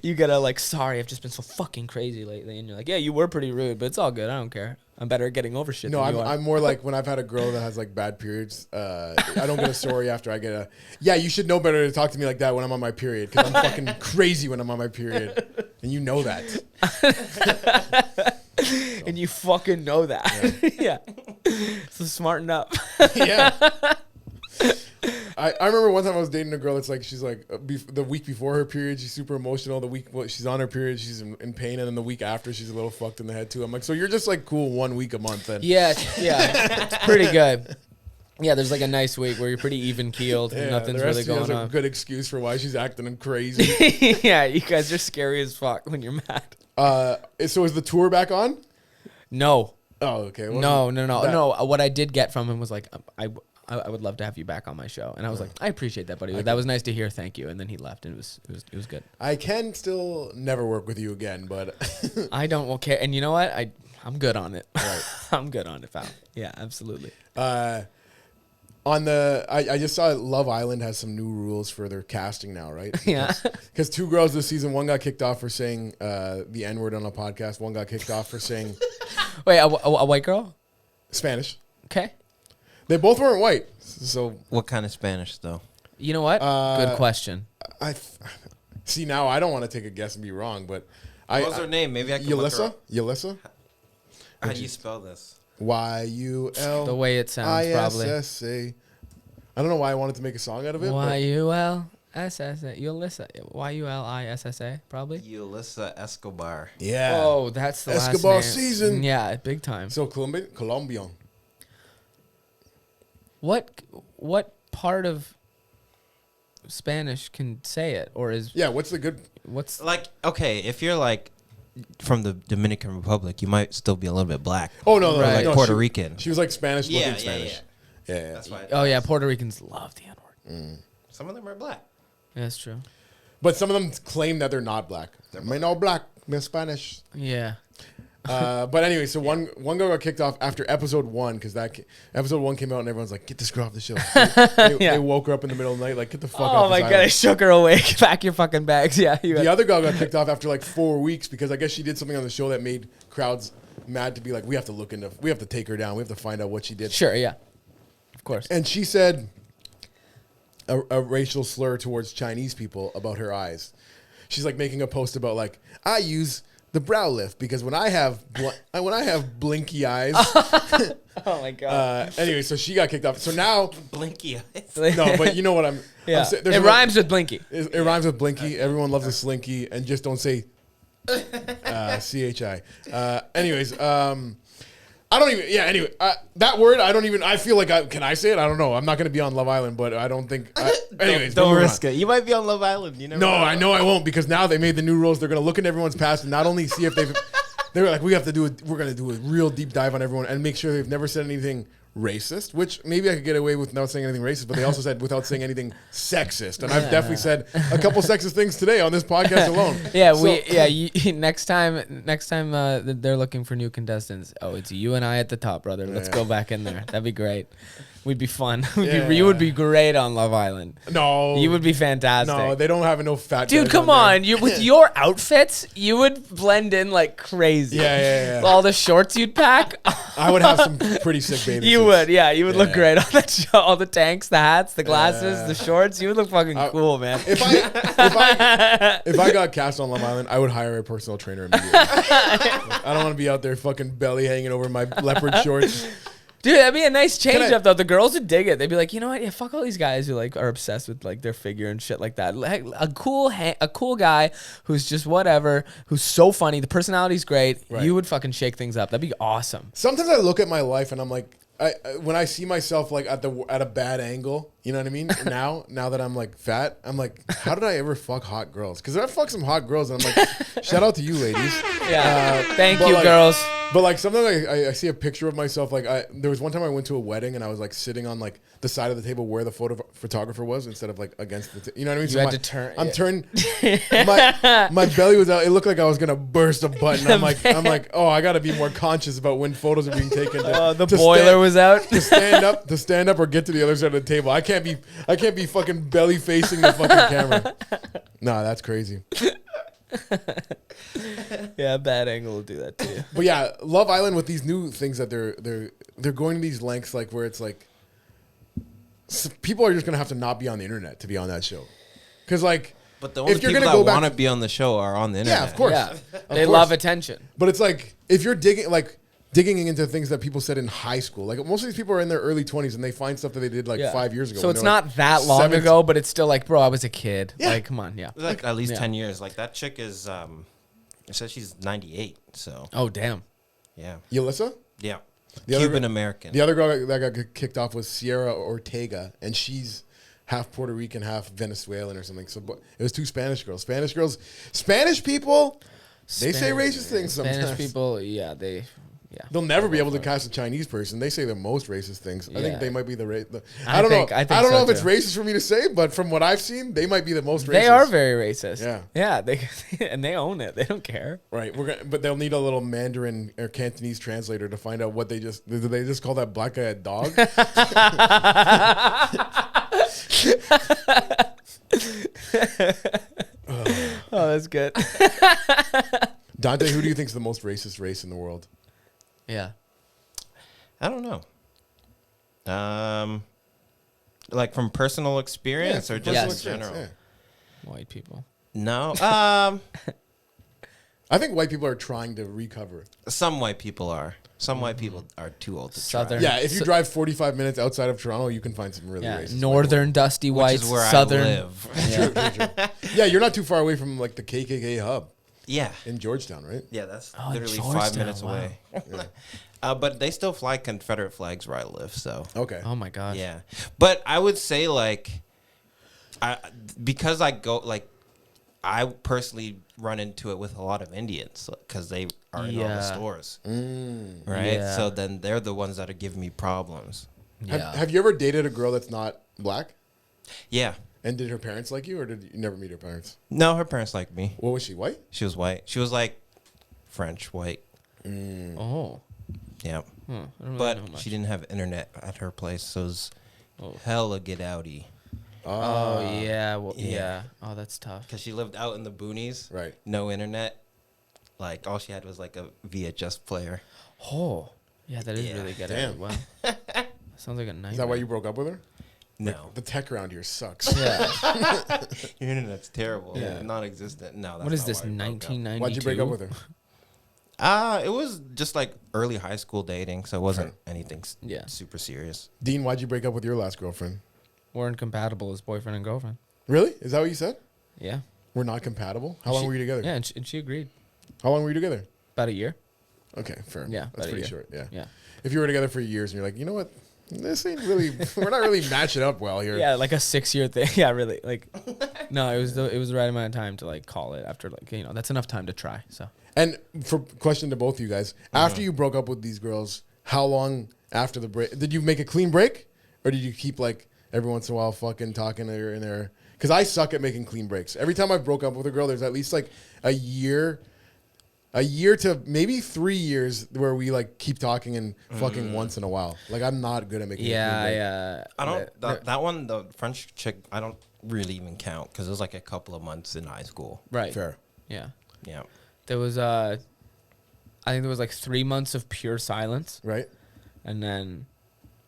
you gotta like, sorry, I've just been so fucking crazy lately, and you're like, yeah, you were pretty rude, but it's all good. I don't care. I'm better at getting over shit. No, than you are. I'm more like when I've had a girl that has like bad periods, I don't get a sorry after I get a, yeah, you should know better to talk to me like that when I'm on my period because I'm fucking crazy when I'm on my period. And you know that. and you fucking know that. Yeah. So smarten up. Yeah. I remember one time I was dating a girl that's like, she's like, the week before her period, she's super emotional. The week she's on her period, she's in pain. And then the week after, she's a little fucked in the head too. I'm like, so you're just like cool 1 week a month then. Yeah, it's pretty good. Yeah, there's like a nice week where you're pretty even keeled and nothing's the rest really of you going has a on. good excuse for why she's acting crazy. Yeah, you guys are scary as fuck when you're mad. So is the tour back on? No. Oh, okay. Well, No. What I did get from him was like, I would love to have you back on my show, and I was like, I appreciate that, buddy. That was nice to hear. Thank you. And then he left, and it was good. I can still never work with you again, but I don't care, and you know what? I'm good on it. Right. I'm good on it, pal. Yeah, absolutely. I just saw Love Island has some new rules for their casting now, right? Yeah. Because 2 girls this season, one got kicked off for saying the N-word on a podcast. One got kicked off for saying Wait, a white girl? Spanish. Okay. They both weren't white. So What kind of Spanish though? You know what? Good question. I see now. I don't want to take a guess and be wrong, but What's her name? Maybe I can look her Yulissa. up. Yulissa. How do you spell this? Y-U-L. The way it sounds, probably. I-S-S-A. I don't know why I wanted to make a song out of it. but- Y-U-L-S-S-A. Yulissa. Y-U-L-I-S-S-A, probably. Yulissa Escobar. Yeah. Oh, that's the Escobar last name. season. Yeah, big time. So Colombian. What part of Spanish can say it, or is Yeah. What's the good? what's Like, okay, if you're like from the Dominican Republic, you might still be a little bit black. Oh no, Right. Like no, Puerto she- Rican. She was like Spanish looking Yeah. Spanish. Yeah. That's why. Oh yeah, Puerto Ricans love the N-word. Some of them are black. Yeah, that's true. But some of them claim that they're not black. Me no black, me Spanish. Yeah. But anyway, so one girl got kicked off after episode 1 because episode 1 came out and everyone's like, "Get this girl off the show." They woke her up in the middle of the night, like, "Get the fuck off." Oh my god! I shook her awake. Pack your fucking bags. Yeah. The other girl got kicked off after like 4 weeks because I guess she did something on the show that made crowds mad to be like, we have to take her down. We have to find out what she did. Sure. Yeah. Of course. And she said a racial slur towards Chinese people about her eyes. She's like making a post about like, I use the brow lift because when I have blinky eyes. Oh my god. Anyway, so she got kicked off. So now Blinky eyes. no, but you know what I'm. Yeah. I'm saying, It rhymes with blinky. It rhymes with blinky. Everyone loves a slinky, and just don't say CHI. Anyways, I don't even. Yeah. Anyway, that word I don't even. I feel like can I say it? I don't know. I'm not going to be on Love Island, but I don't think. Anyways, Don't risk it. You might be on Love Island. You never No, know. I know I won't because now they made the new rules. They're going to look into everyone's past and not only see if they've. They were like, we're going to do a real deep dive on everyone and make sure they've never said anything racist, which maybe I could get away with not saying anything racist, but they also said without saying anything sexist. And I've definitely said a couple sexist things today on this podcast alone. Yeah, So- next time they're looking for new contestants. Oh, it's you and I at the top, brother. Let's go back in there. That'd be great. We'd be fun. You would be great on Love Island. No. You would be fantastic. No, they don't have no fat Dude, guys come on on. there. You with your outfits, you would blend in like crazy. Yeah. All the shorts you'd pack. I would have some pretty sick bathing You suits. would, yeah. You would look Yeah. great on that show. All the tanks, the hats, the glasses, Yeah. the shorts. You would look fucking cool, man. If I got cast on Love Island, I would hire a personal trainer immediately. I don't want to be out there fucking belly hanging over my leopard shorts. Dude, that'd be a nice change Can I- up though. The girls would dig it. They'd be like, you know what? Yeah, fuck all these guys who like are obsessed with like their figure and shit like that. Like, a cool guy who's just whatever, who's so funny. The personality's great. Right. You would fucking shake things up. That'd be awesome. Sometimes I look at my life and I'm like, when I see myself like at a bad angle, you know what I mean? Now that I'm like fat, I'm like, how did I ever fuck hot girls? Because I fuck some hot girls and I'm like, shout out to you ladies. Yeah. Thank but you, like- girls. But like sometimes I see a picture of myself. Like there was one time I went to a wedding and I was like sitting on like the side of the table where the photographer was instead of like against the. You know what I mean? You had to turn. I'm turned. My belly was out. It looked like I was gonna burst a button. I'm like, oh, I gotta be more conscious about when photos are being taken. The boiler was out. To stand up or get to the other side of the table. I can't be fucking belly facing the fucking camera. Nah, that's crazy. Yeah, a bad angle will do that to you. But yeah, Love Island with these new things that they're going to these lengths like where it's like people are just gonna have to not be on the internet to be on that show, because like But the only if you're people gonna that go back want to be on the show are on the internet. yeah, of course, Yeah, Of they course. love attention. But it's like if you're digging into things that people said in high school, like most of these people are in their early 20s and they find stuff that they did like 5 years ago. So when it's they're, not like, that long 17. ago, but it's still like, bro, I was a kid. Yeah. Like, come on, yeah. Like at least Yeah. 10 years. Like that chick is, it says she's 98. So Oh, damn. yeah, Yelissa? yeah, The other Cuban girl- American. The other girl that got kicked off was Sierra Ortega, and she's half Puerto Rican, half Venezuelan or something. So it was two Spanish girls. Spanish people, they say racist things sometimes. Spanish people, yeah. They'll never be able to cast a Chinese person. They say the most racist things. I Yeah. think they might be I I don't think- know. I I, think don't so know if it's too. racist for me to say, but from what I've seen, they might be the most racist. They are very racist. Yeah. Yeah, and they own it. They don't care. Right. But they'll need a little Mandarin or Cantonese translator to find out what did they just call that black guy a dog? Oh, that's good. Dante, who do you think is the most racist race in the world? Yeah. I don't know. Like from personal experience or just Yes. in general? Yeah. White people. No. I think white people are trying to recover. Some white people are. Some white people are too old to Southern. try. Yeah, if you drive 45 minutes outside of Toronto, you can find some really Yeah. racist white Northern dusty Which whites. is where Southern. I live. people. True. Yeah, you're not too far away from like the KKK hub Yeah. in Georgetown, right? Yeah, that's Oh, literally Georgetown, 5 minutes wow. away. But they still fly Confederate flags where I live, so Okay. Oh my god. yeah. But I would say like, because I go like, I personally run into it with a lot of Indians because they are in all the Yeah. stores, Mm. right? Yeah. So then they're the ones that are giving me problems. Yeah. Have you ever dated a girl that's not black? Yeah. And did her parents like you, or did you never meet her parents? No, her parents liked me. What was she, white? She was white. She was like French white. Oh. Yeah. I don't really But know much. she didn't have internet at her place, so it was Oh. hella get outy. Oh yeah. Well, Yeah. yeah. Oh, that's tough. Because she lived out in the boonies. Right. No internet. Like, all she had was like a VHS player. Oh. Yeah, that is Yeah. really good. Damn. Well, sounds like a nightmare. Is that why you broke up with her? No. The tech around here sucks. Yeah. Your internet's terrible. Yeah. Non-existent. No, that's What is not this? why we broke up. 1992. Why'd you break up with her? It was just like early high school dating, so it wasn't anything Yeah. super serious. Dean, why'd you break up with your last girlfriend? We're incompatible as boyfriend and girlfriend. Really? Is that what you said? Yeah. We're not compatible? How long were you together? Yeah, and she agreed. How long were you together? About a year. Okay, fair. Yeah, That's about a pretty year. short. Yeah. Yeah. If you were together for years and you're like, you know what? This ain't really, we're not really matching up well here. Yeah, like a 6-year thing. Yeah, really. Like, no, it was the right amount of time to like call it after like that's enough time to try. So And for question to both of you guys, after you broke up with these girls, how long after the break did you make a clean break, or did you keep like every once in a while fucking talking to her in there? Because I suck at making clean breaks. Every time I broke up with a girl, there's at least like a year to maybe 3 years where we like keep talking and fucking once in a while. Like I'm not good at making. a clean break. I don't. That one, the French chick, I don't really even count because it was like a couple of months in high school. right. Fair. Yeah. Yeah. There was I think there was like 3 months of pure silence, Right. and then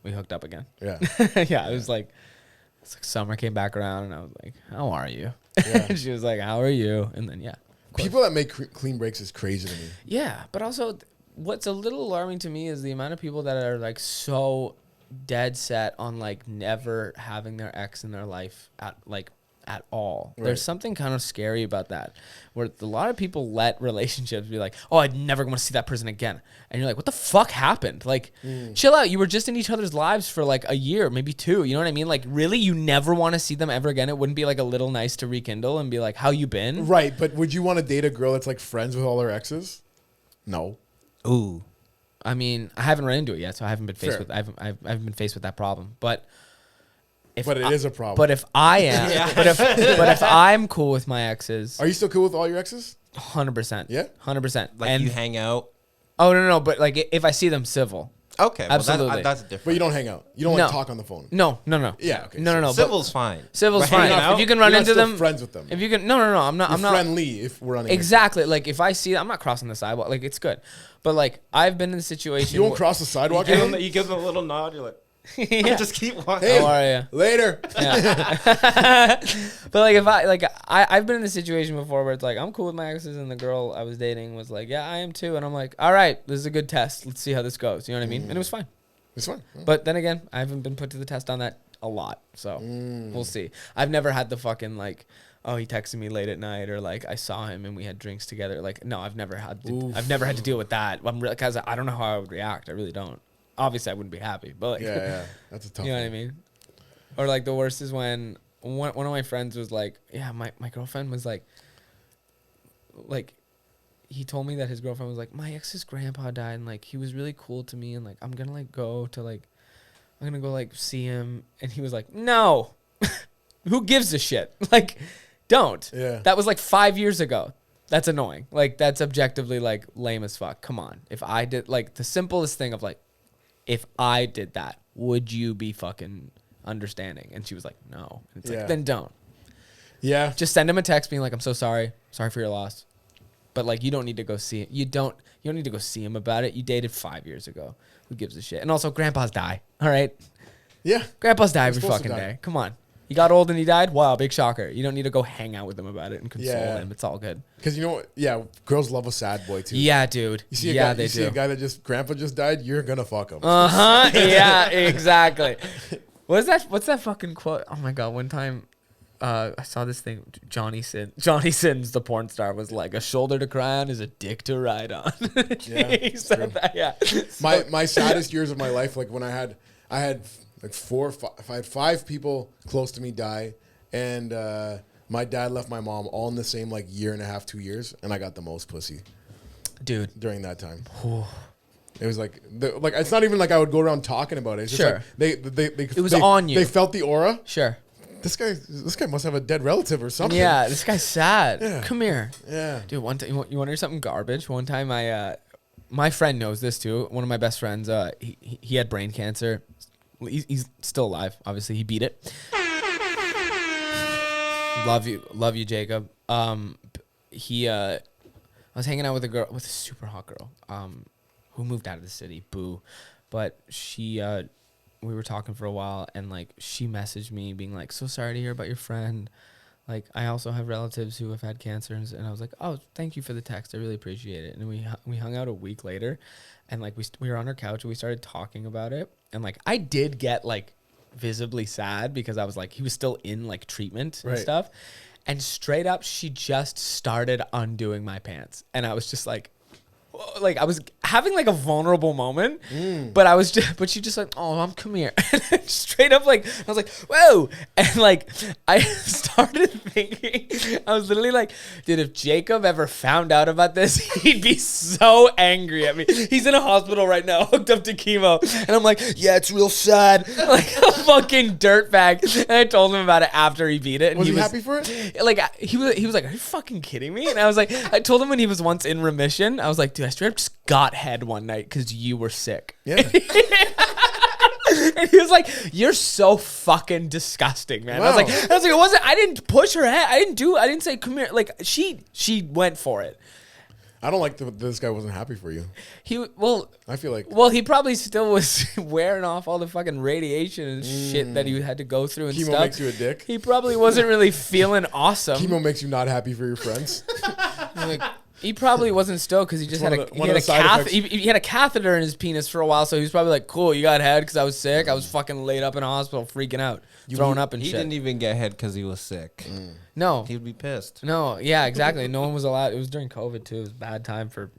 we hooked up again. Yeah. Yeah, it was like summer came back around, and I was like, "How are you?" Yeah. And she was like, "How are you?" And then People that make clean breaks is crazy to me. yeah, but also what's a little alarming to me is the amount of people that are like so dead set on like never having their ex in their life at all. Right. There's something kind of scary about that, where a lot of people let relationships be like, "Oh, I'd never want to see that person again," and you're like, "What the fuck happened?" Like, chill out. You were just in each other's lives for like a year, maybe 2. You know what I mean? Like, really, you never want to see them ever again? It wouldn't be like a little nice to rekindle and be like, "How you been?" Right, but would you want to date a girl that's like friends with all her exes? No. Ooh. I mean, I haven't run into it yet, so I haven't been faced Fair. with I haven't been faced with that problem. But if But it is a problem. But if I am, but if I'm cool with my exes, Are you still cool with all your exes? 100%. Yeah? 100%. Like, and you hang out. oh no, but like if I see them civil, Okay. Well, Absolutely. that's different. But you don't hang out. You don't No. like talk on the phone. no. Yeah, okay, No. But Civil's fine. civil's But fine. hanging out? If you can run You're not into still them, friends with them. if you can, no. I'm not. You're I'm not friendly if we're running. exactly. Like if I see, I'm not crossing the sidewalk. Like it's good, but like I've been in a situation. You won't cross the sidewalk. You Aiden? give them a little nod. You're like, Yeah. just keep walking. Hey, How are you? later. But like if I've been in this situation before where it's like I'm cool with my exes and the girl I was dating was like, yeah, I am too, and I'm like, all right, this is a good test. Let's see how this goes. You know what I mean? And it was fine. It's fine. But then again, I haven't been put to the test on that a lot, so we'll see. I've never had the fucking like, oh, he texted me late at night, or like I saw him and we had drinks together. Like, no, I've never had to deal with that. I'm really, because I don't know how I would react. I really don't. Obviously, I wouldn't be happy, but like, Yeah. That's a tough you know one. what I mean? Or like the worst is when one of my friends was like, yeah, my girlfriend was like he told me that his girlfriend was like, my ex's grandpa died and like he was really cool to me and like I'm gonna go like see him, and he was like, no. Who gives a shit? Like, don't. Yeah. That was like 5 years ago. That's annoying. Like, that's objectively like lame as fuck. Come on. If I did like the simplest thing of like, if I did that, would you be fucking understanding? And she was like, no. And it's Yeah. like, then don't. Yeah. Just send him a text being like, I'm so sorry. Sorry for your loss. But like, you don't need to go see it. You don't need to go see him about it. You dated 5 years ago. Who gives a shit? And also, grandpas die. All right. Yeah. Grandpas die They're every supposed to fucking die. day. Come on. He got old and he died? Wow, big shocker. You don't need to go hang out with him about it and console Yeah. him. It's all good. Because you know what? Yeah, girls love a sad boy too. Yeah, dude. You see a yeah, guy, they you do. see a guy that grandpa just died, you're gonna fuck him. Uh-huh. Yeah, exactly. What's that fucking quote? Oh my god, one time I saw this thing. Johnny Sins, the porn star, was like, a shoulder to cry on is a dick to ride on. Yeah, He it's said true. that, yeah. My saddest years of my life, like when I had like 5 people close to me die, and my dad left my mom all in the same like year and a half, 2 years, and I got the most pussy Dude. during that time. It was like it's not even like I would go around talking about it. It's just Sure. like It was on you. They felt the aura. Sure. This guy must have a dead relative or something. Yeah, this guy's sad. Yeah. Come here. Yeah. Dude, one time, you want to hear something garbage? One time my friend knows this too. One of my best friends, he had brain cancer. He's still alive. Obviously, he beat it. Love you, Jacob. I was hanging out with a super hot girl, who moved out of the city. Boo, but she, we were talking for a while, and like she messaged me being like, "So sorry to hear about your friend. Like, I also have relatives who have had cancer," and I was like, "Oh, thank you for the text. I really appreciate it." And we hung out a week later, and like we were on her couch and we started talking about it, and like I did get like visibly sad because I was like, he was still in like treatment and stuff. And straight up, she just started undoing my pants. And I was just like I was having like a vulnerable moment, but she just like, "Oh, come here." And straight up, like, I was like, "Whoa." And like, I started thinking, I was literally like, dude, if Jacob ever found out about this, he'd be so angry at me. He's in a hospital right now, hooked up to chemo. And I'm like, "Yeah, it's real sad." Like a fucking dirtbag. And I told him about it after he beat it. And Was he happy for it? Like, he was like, "Are you fucking kidding me?" And I was like, I told him when he was once in remission, I was like, "Dude, I straight up just got head one night because you were sick." Yeah. And he was like, "You're so fucking disgusting, man." Wow. I was like, I didn't push her head. I didn't say, "Come here." Like, she went for it. I don't like that this guy wasn't happy for you. I feel like. Well, he probably still was wearing off all the fucking radiation and shit that he had to go through and Chemo stuff. makes you a dick. He probably wasn't really feeling awesome. Chemo makes you not happy for your friends. Like, he probably wasn't stoked because he just One had of the side effects. he had a catheter in his penis for a while, so he was probably like, "Cool, you got head," because I was sick. I was fucking laid up in a hospital, freaking out, throwing up and He shit. didn't even get head because he was sick. No, He would be pissed. no, yeah, exactly. No one was allowed. It was during COVID too. It was a bad time for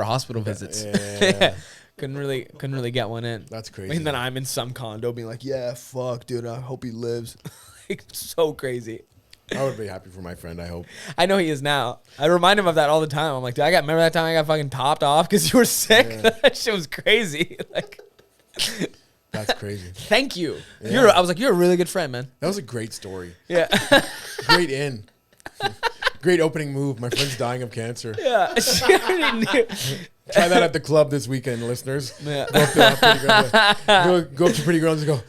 hospital visits. Yeah. couldn't really get one in. That's crazy. And then I'm in some condo being like, "Yeah, fuck, dude. I hope he lives." Like, so crazy. I would be happy for my friend, I hope. I know he is now. I remind him of that all the time. I'm like, "Dude, remember that time I got fucking topped off because you were sick?" Yeah. That shit was crazy. Like, That's crazy. thank you. Yeah. I was like, "You're a really good friend, man." That was a great story. Yeah. Great in. Great opening move. My friend's dying of cancer. Yeah. She already knew. Try that at the club this weekend, listeners. Yeah. Go up to pretty girls and go,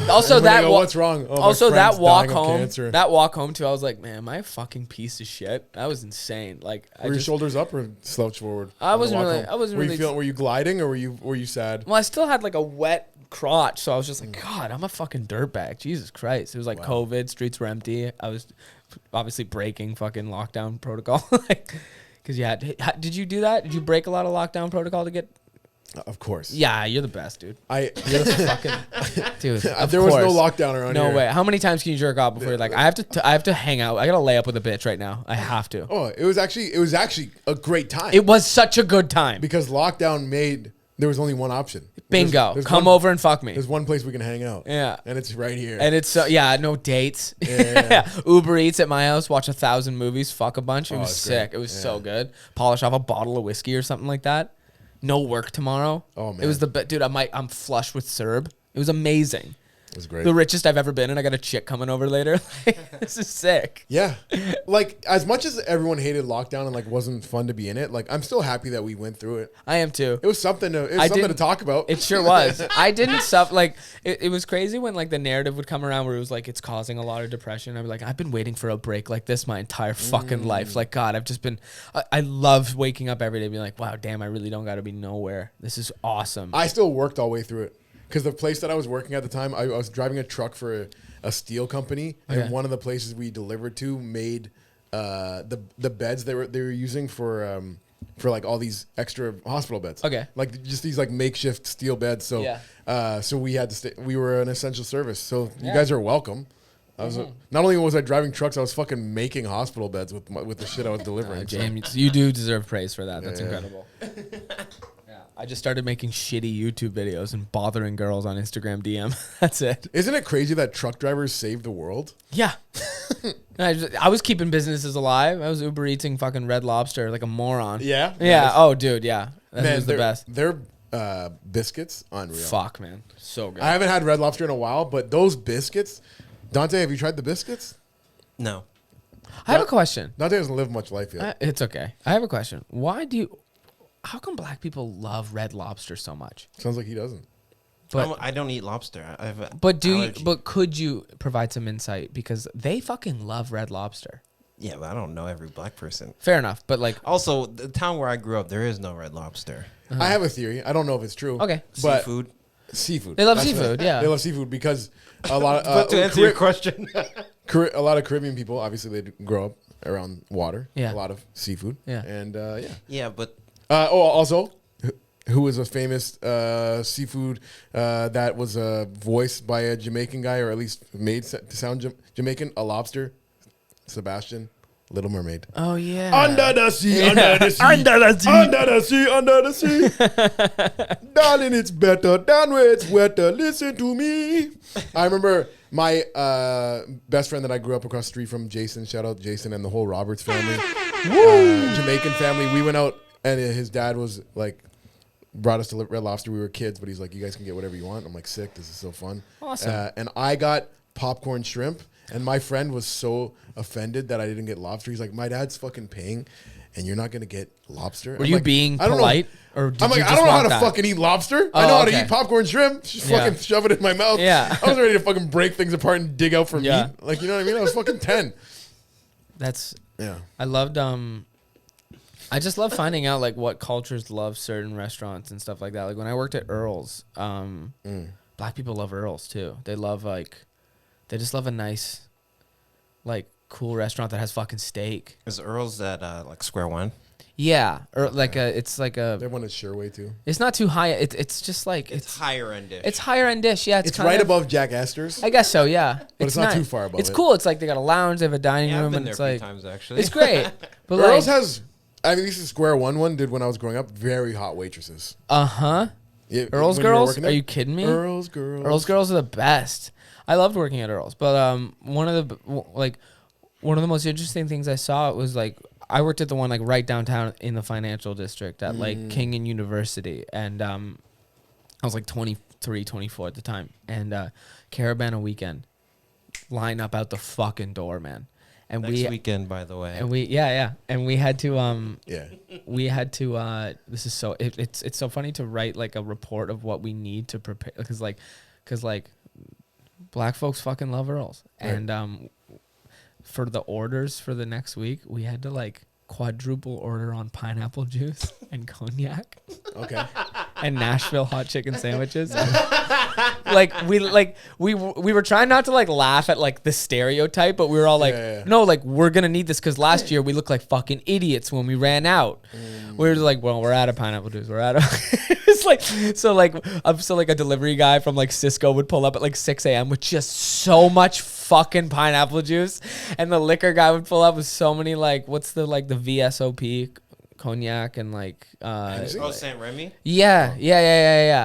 Also, that what's wrong? Oh, my also that friend's walk dying of home. cancer. That walk home too. I was like, "Man, am I a fucking piece of shit?" That was insane. Like, Were your shoulders up or slouched forward? I on the wasn't walk really- home? I wasn't Were really- you feeling? Were you gliding or were you sad? Well, I still had like a wet crotch, so I was just like, "God, I'm a fucking dirtbag." Jesus Christ. It was like COVID. Streets were empty. I was obviously breaking fucking lockdown protocol. Like, because did you do that? Did you break a lot of lockdown protocol to get? Of course. Yeah, you're the best, dude. You're the fucking dude. there was no lockdown around here. No way. How many times can you jerk off before you're like, I have to hang out. I gotta lay up with a bitch right now. I have to. Oh, it was actually a great time. It was such a good time. because lockdown made there was only one option. Bingo. There's Come one- over and fuck me. There's one place we can hang out. Yeah. And it's right here. And it's no dates. Yeah. Uber Eats at my house. Watch 1,000 movies. Fuck a bunch. It was it's sick. great. It was so good. Polish off a bottle of whiskey or something like that. No work tomorrow. Oh, man. It was dude. I'm flush with Serb. It was amazing. It was great. The richest I've ever been, and I got a chick coming over later. This is sick. Yeah. Like, as much as everyone hated lockdown and like wasn't fun to be in it, like I'm still happy that we went through it. I am too. It was something to talk about. It sure was. I didn't suffer. Like, it was crazy when like the narrative would come around where it was like, it's causing a lot of depression. I'd be like, I've been waiting for a break like this my entire fucking life. Like, God, I've just been, I love waking up every day being like, wow, damn, I really don't got to be nowhere. This is awesome. I still worked all the way through it. Because the place that I was working at the time, I was driving a truck for a steel company, Okay. and one of the places we delivered to made the beds they were using for like all these extra hospital beds. Okay. Like just these like makeshift steel beds. So so we had to stay. We were an essential service. So you guys are welcome. I was not only was I driving trucks, I was fucking making hospital beds with the shit I was delivering. So. James, you do deserve praise for that. That's incredible. I just started making shitty YouTube videos and bothering girls on Instagram DM. That's it. Isn't it crazy that truck drivers save the world? Yeah. I was keeping businesses alive. I was Uber Eating fucking Red Lobster like a moron. Yeah? Yeah. Nice. Oh, dude. Yeah. That was the they're- best. Their biscuits, unreal. Fuck, man. So good. I haven't had Red Lobster in a while, but those biscuits, Dante, have you tried the biscuits? No. I have a question. Dante doesn't live much life yet. It's okay. I have a question. how come black people love Red Lobster so much? Sounds like he doesn't. But I don't eat lobster. I have an but allergy. but could you provide some insight, because they fucking love Red Lobster? Yeah, but I don't know every black person. Fair enough, but like Also, the town where I grew up, there is no Red Lobster. I have a theory. I don't know if it's true. Okay. But Seafood. Seafood. They love That's seafood, what- yeah. They love seafood because a lot of But to answer your question, A lot of Caribbean people, obviously, they grow up around water. Yeah. A lot of seafood. Yeah. And yeah. yeah, but Also, who was a famous seafood that was voiced by a Jamaican guy, or at least made to sound Jamaican? A lobster. Sebastian. Little Mermaid. oh yeah, Under the sea, under the sea, under the sea, under the sea, under the sea. Darling, it's better than where it's wetter. Listen to me. I remember my best friend that I grew up across the street from, Jason. Shout out Jason and the whole Roberts family, Jamaican family. We went out and his dad was like, brought us to Red Lobster. We were kids, but he's like, you guys can get whatever you want. I'm like, sick. This is so fun. Awesome. And I got popcorn shrimp. And my friend was so offended that I didn't get lobster. He's like, my dad's fucking paying, and you're not going to get lobster? Were you being polite? Or did I'm like, you I just don't know how want to that? fucking eat lobster. Oh, I know how okay. to eat popcorn shrimp. Just Yeah. fucking shove it in my mouth. Yeah. I was ready to fucking break things apart and dig out for Yeah. meat. Like, you know what I mean? I was fucking 10. That's Yeah. I loved I just love finding out like what cultures love certain restaurants and stuff like that. Like when I worked at Earl's, black people love Earl's too. They just love a nice, like, cool restaurant that has fucking steak. is Earl's at like Square One? Yeah, or like it's like a. They wanted Sherway too. It's not too high. It's just like It's higher end dish. It's higher end dish. Yeah, It's kind right of, above Jack Astor's. I guess so. Yeah, But it's not nice. too far above It's it. cool. It's like they got a lounge, they have a dining yeah, I've room, been and there it's a few like times actually. it's great. But Earl's like, has, I mean, this is Square One did when I was growing up, very hot waitresses. uh-huh. Yeah, Earl's when you were girls? working Are there? you kidding me? Earl's girls. Earl's girls are the best. I loved working at Earl's, but one of the most interesting things I saw was like I worked at the one like right downtown in the financial district at like King and University, and I was like 23, 24 at the time, and Caribana weekend, line up out the fucking door, man. And Next weekend, by the way. and we and we had to Yeah. we had to this is so it's so funny to write like a report of what we need to prepare, because black folks fucking love Earl's. Right. And for the orders for the next week, we had to like quadruple order on pineapple juice and cognac Okay. and Nashville hot chicken sandwiches. We were trying not to like laugh at like the stereotype, but we were all like, Yeah. no, like we're gonna need this because last year we looked like fucking idiots when we ran out. We were like, well, we're out of pineapple juice. We're out of. It's like so like a delivery guy from like Cisco would pull up at like 6 a.m. with just so much fucking pineapple juice, and the liquor guy would pull up with so many like what's the like the VSOP cognac and like Oh, Saint Remy? yeah,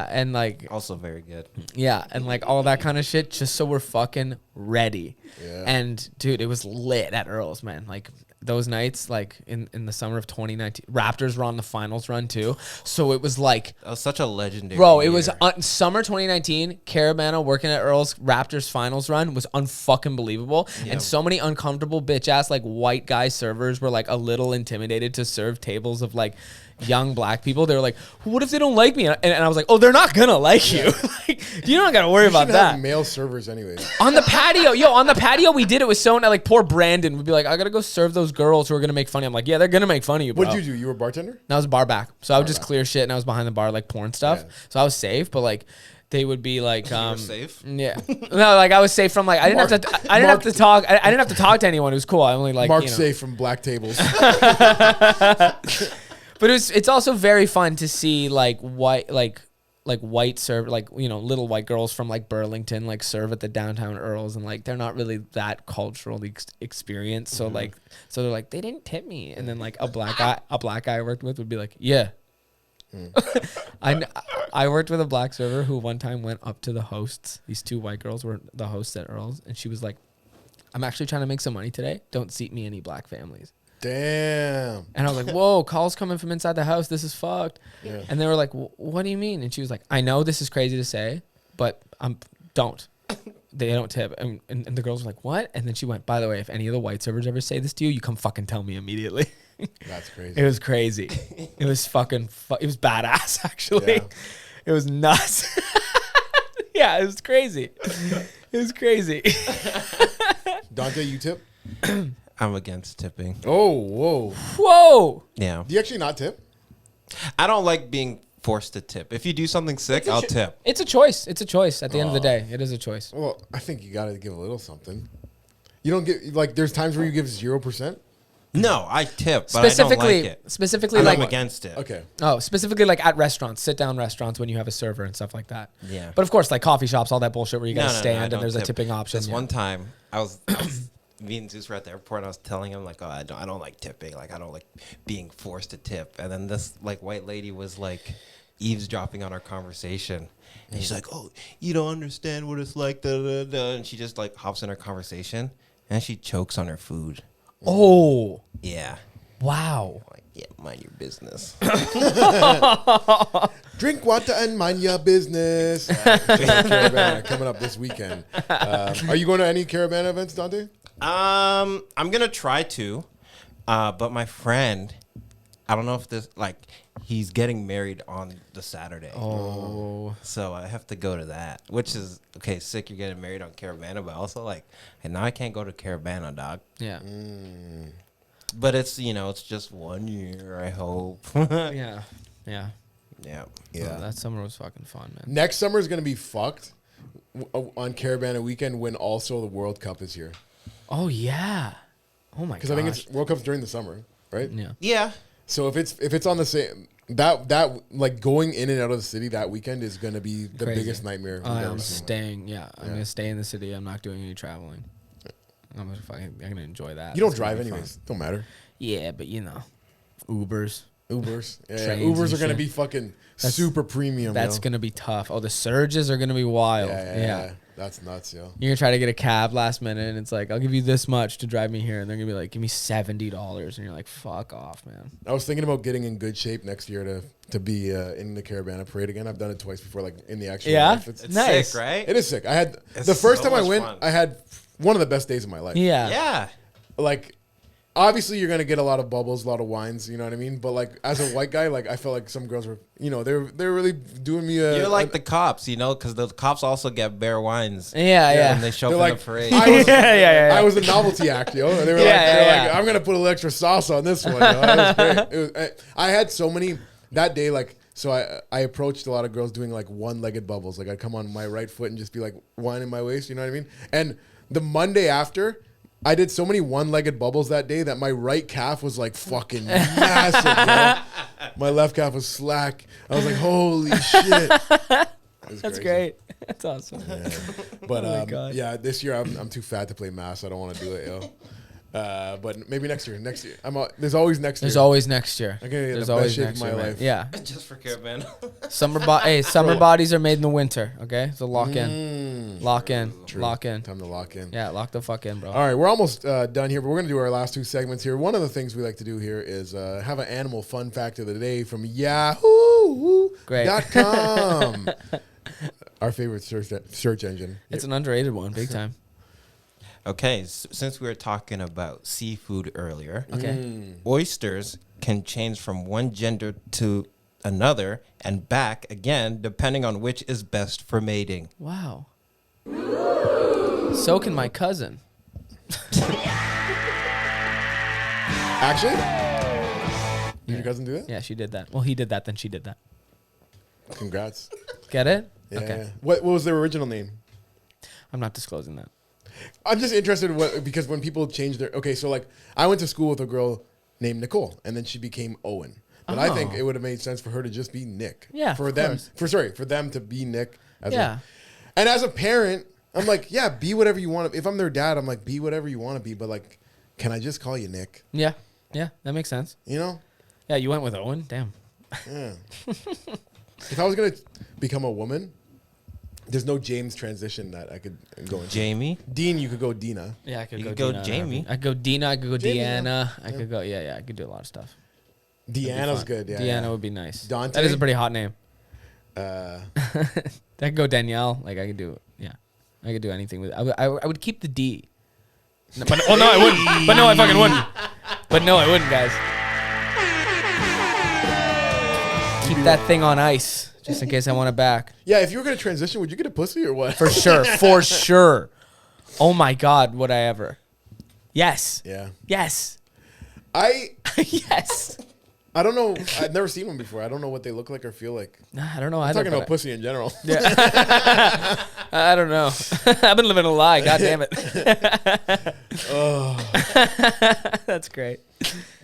and like Also very good. yeah, and like all that kind of shit, just so we're fucking ready. Yeah. And dude, it was lit at Earl's, man. Like those nights, like in the summer of 2019, Raptors were on the finals run too. So it was like, That was such a legendary bro, it was year. summer 2019. Caribana working at Earl's Raptors finals run was unfucking believable. Yeah. And so many uncomfortable bitch ass like white guy servers were like a little intimidated to serve tables of like young black people. They were like, what if they don't like me? And I was like, oh, they're not gonna like you. Like, you don't gotta worry You about should that. have male servers anyways. On the patio, we did it with someone like poor Brandon would be like, I gotta go serve those girls who are gonna make fun of you. I'm like, yeah, they're gonna make fun of you, bro. What did you do? You were a bartender? And I was bar back. So I would just back. clear shit and I was behind the bar like pouring stuff. Yeah. So I was safe, but like they would be like You were safe? Yeah. No, like I was safe from like I didn't have to talk I didn't have to talk to anyone. It was cool. I only like Mark you know. safe from black tables. But it's also very fun to see like white serve, like, you know, little white girls from like Burlington like serve at the downtown Earl's, and like they're not really that culturally experienced, so like so they're like, they didn't tip me, and then like a black guy I worked with would be like, yeah. I worked with a black server who one time went up to the hosts. These two white girls were the hosts at Earl's, and she was like, I'm actually trying to make some money today. Don't seat me any black families. Damn. And I was like, whoa, calls coming from inside the house. This is fucked. Yeah. And they were like, what do you mean? And she was like, I know this is crazy to say, but don't. They don't tip. And the girls were like, what? And then she went, by the way, if any of the white servers ever say this to you, you come fucking tell me immediately. That's crazy. It was crazy. It was fucking. It was badass. Actually, Yeah. it was nuts. Yeah, it was crazy. It was crazy. Dante, you tip? I'm against tipping. Oh, whoa. Whoa. Yeah. Do you actually not tip? I don't like being forced to tip. If you do something sick, I'll tip. It's a choice. It's a choice. At the end of the day, it is a choice. Well, I think you got to give a little something. You don't get, like, there's times where you give 0%? No, I tip, but I don't like it. Specifically, I'm like against it. Okay. specifically like at restaurants, sit down restaurants when you have a server and stuff like that. Yeah. But of course, like coffee shops, all that bullshit where you gotta I stand don't and there's a tip. tipping option. This yeah. one time, I was me and Zeus were at the airport, and I was telling him like, "Oh, I don't like tipping. Like, I don't like being forced to tip." And then this like white lady was like eavesdropping on our conversation, and she's like, "Oh, you don't understand what it's like." Da, da, da. And she just like hops in our conversation, and she chokes on her food. Oh, Yeah. wow. Like, yeah, mind your business. Drink water and mind your business. Caribana coming up this weekend. Are you going to any Caribana events, Dante? I'm gonna try to, but my friend, I don't know if this like he's getting married on the Saturday. Oh, So I have to go to that, which is okay. Sick, you're getting married on Caribana, but also like, and now I can't go to Caribana, dog. yeah. But it's it's just 1 year. I hope. Yeah. Yeah. Yeah. Yeah. That summer was fucking fun, man. Next summer is going to be fucked on Caribana weekend when also the World Cup is here. Oh, yeah. Oh, my God. Because I think it's World Cup's during the summer, right? Yeah. Yeah. So if it's on the same that like going in and out of the city that weekend is going to be the Crazy. biggest nightmare. we've I'm ever seen. staying. Yeah. I'm going to stay in the city. I'm not doing any traveling. I'm going to enjoy that. You don't It's gonna drive be anyways. fun. Don't matter. Yeah, but Ubers. Ubers. Yeah, Trains Ubers and are going to shit. be fucking super premium. That's yo. going to be tough. Oh, the surges are going to be wild. Yeah. That's nuts, yo. You're going to try to get a cab last minute, and it's like, I'll give you this much to drive me here. And they're going to be like, give me $70. And you're like, fuck off, man. I was thinking about getting in good shape next year to be in the Caribana parade again. I've done it twice before, like in the actual Yeah? outfits. It's Nice. sick, right? It is sick. I had It's the first so time I much went, fun. I had one of the best days of my life. Yeah. Yeah. Like, obviously you're gonna get a lot of bubbles, a lot of wines. You know what I mean? But like, as a white guy, like I felt like some girls were, they're really doing me. You're like the cops, because the cops also get bare wines. Yeah. When they show up They're in like, the parade. I was, Yeah. I was a novelty act, yo. And they were Yeah. like, I'm gonna put a little extra sauce on this one. Yo. That was great. It was, I had so many that day, like. So I approached a lot of girls doing like one-legged bubbles. Like I'd come on my right foot and just be like wine in my waist. You know what I mean? And the Monday after, I did so many one-legged bubbles that day that my right calf was like fucking massive. Yo. My left calf was slack. I was like, holy shit. That's crazy. great. That's awesome. Yeah. But Oh my God. yeah, this year I'm too fat to play mass. I don't want to do it, yo. But maybe next year. There's always next year. There's always next year. I gotta get There's the best always shape next of my year, man. life. Yeah. Just for Caribana. Summer bodies are made in the winter. Okay, so lock in, lock in, lock in. Time to lock in. Yeah, lock the fuck in, bro. All right, we're almost done here, but we're going to do our last two segments here. One of the things we like to do here is have an animal fun fact of the day from Great. Yahoo.com. Our favorite search engine. It's an underrated one, big time. Okay, since we were talking about seafood earlier, Okay. oysters can change from one gender to another and back again, depending on which is best for mating. Wow. So can my cousin. Actually? Did your cousin do that? Yeah, she did that. Well, he did that, then she did that. Congrats. Get it? Yeah. Okay. What was their original name? I'm not disclosing that. I'm just interested in because when people change their... Okay, so like I went to school with a girl named Nicole, and then she became Owen. But I think Oh. it would have made sense for her to just be Nick. Yeah, For of them, course. for them to be Nick. Yeah. And as a parent, I'm like, yeah, be whatever you want to. If I'm their dad, I'm like, be whatever you want to be. But like, can I just call you Nick? Yeah. Yeah, that makes sense. You know? Yeah, you went with Owen? Damn. Yeah. If I was gonna become a woman, there's no James transition that I could go into. Jamie? Dean, you could go Dina. Yeah, I could You go could go Dina. Jamie. I could go Dina. I could go Jamie, Deanna. I could go. Yeah. I could do a lot of stuff. Deanna's Fun. good. Yeah. Deanna yeah. would be nice. Dante? That is a pretty hot name. Uh, I could go Danielle. Like I could do. Yeah, I could do anything with it. I would keep the D. No, but no, I wouldn't. But no, I fucking wouldn't. But no, I wouldn't, guys. keep that thing on ice just in case I want it back. Yeah, if you were gonna transition, would you get a pussy or what? For sure. For sure. Oh my God, would I ever? Yes. Yeah. Yes. Yes. I don't know. I've never seen one before. I don't know what they look like or feel like. I don't know. I'm talking about pussy in general. Yeah. I don't know. I've been living a lie. God damn it. Oh. That's great.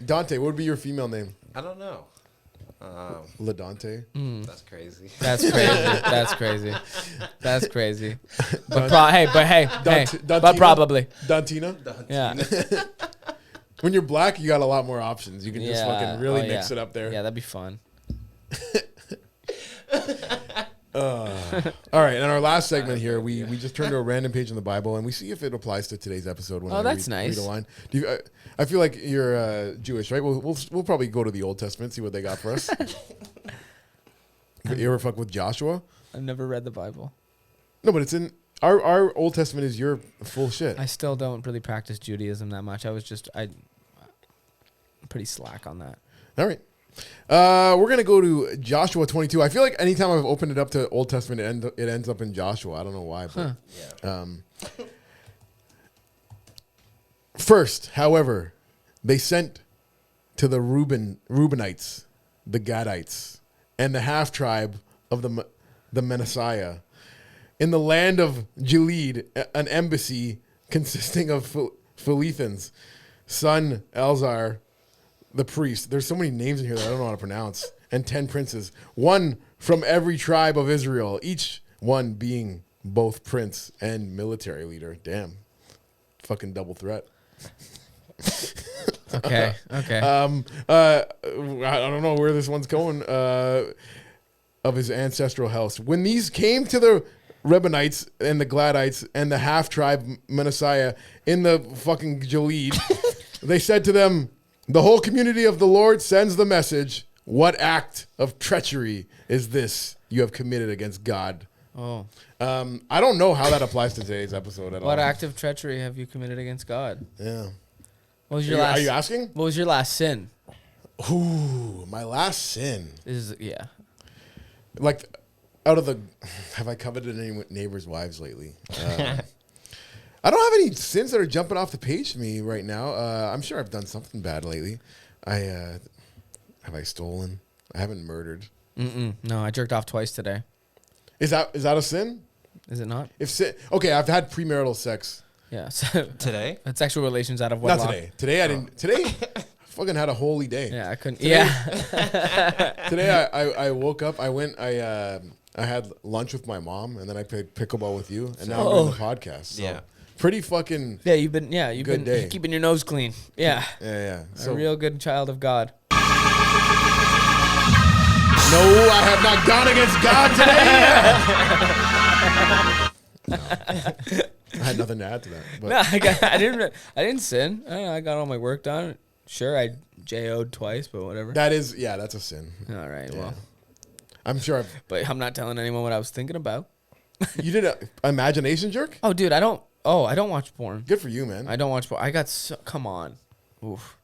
Dante, what would be your female name? I don't know. LaDante. That's crazy. That's crazy. That's crazy. That's crazy. But but probably. Dantina. Yeah. When you're black, you got a lot more options. You can just fucking really mix it up there. Yeah, that'd be fun. All right, in our last segment here, we just turn to a random page in the Bible and we see if it applies to today's episode. When that's nice. Read a line. I feel like you're Jewish, right? We'll probably go to the Old Testament, see what they got for us. You ever fuck with Joshua? I've never read the Bible. No, but it's in our Old Testament is your full shit. I still don't really practice Judaism that much. I'm pretty slack on that. All right. We're going to go to Joshua 22. I feel like anytime I've opened it up to Old Testament, it ends up in Joshua. I don't know why. But, first, however, they sent to the Reubenites, the Gadites, and the half-tribe of the Manasseh in the land of Gilead, an embassy consisting of Philithans, son Elzar, the priest. There's so many names in here that I don't know how to pronounce. And 10 princes, one from every tribe of Israel, each one being both prince and military leader. Damn. Fucking double threat. Okay. I don't know where this one's going. Of his ancestral house. When these came to the Reubenites and the Gadites and the half-tribe Manasseh in the fucking Gilead, they said to them, the whole community of the Lord sends the message, what act of treachery is this you have committed against God? Oh. I don't know how that applies to today's episode at all. What act of treachery have you committed against God? Yeah. What was your last? Are you asking? What was your last sin? Ooh, my last sin. Like, out of the... Have I coveted any neighbors' wives lately? I don't have any sins that are jumping off the page to me right now. I'm sure I've done something bad lately. Have I stolen? I haven't murdered. No, I jerked off twice today. Is that a sin? Is it not? Okay, I've had premarital sex. Yeah. So Today? Had sexual relations out of wedlock. Not today. Today I didn't. Today, I fucking had a holy day. Yeah, I couldn't. Today, Today I woke up. I had lunch with my mom, and then I played pickleball with you, and now we're on the podcast. So Yeah. Pretty fucking. Yeah, you've been good day. keeping your nose clean. Yeah. Yeah. A real good child of God. No, I have not gone against God today. No. I had nothing to add to that. But. No, I didn't sin. I got all my work done. Sure, I JO'd twice, but whatever. That's a sin. All right, Yeah. well. I'm sure But I'm not telling anyone what I was thinking about. You did an imagination jerk? Oh, dude, I don't watch porn. Good for you, man. I don't watch porn. Come on. Oof.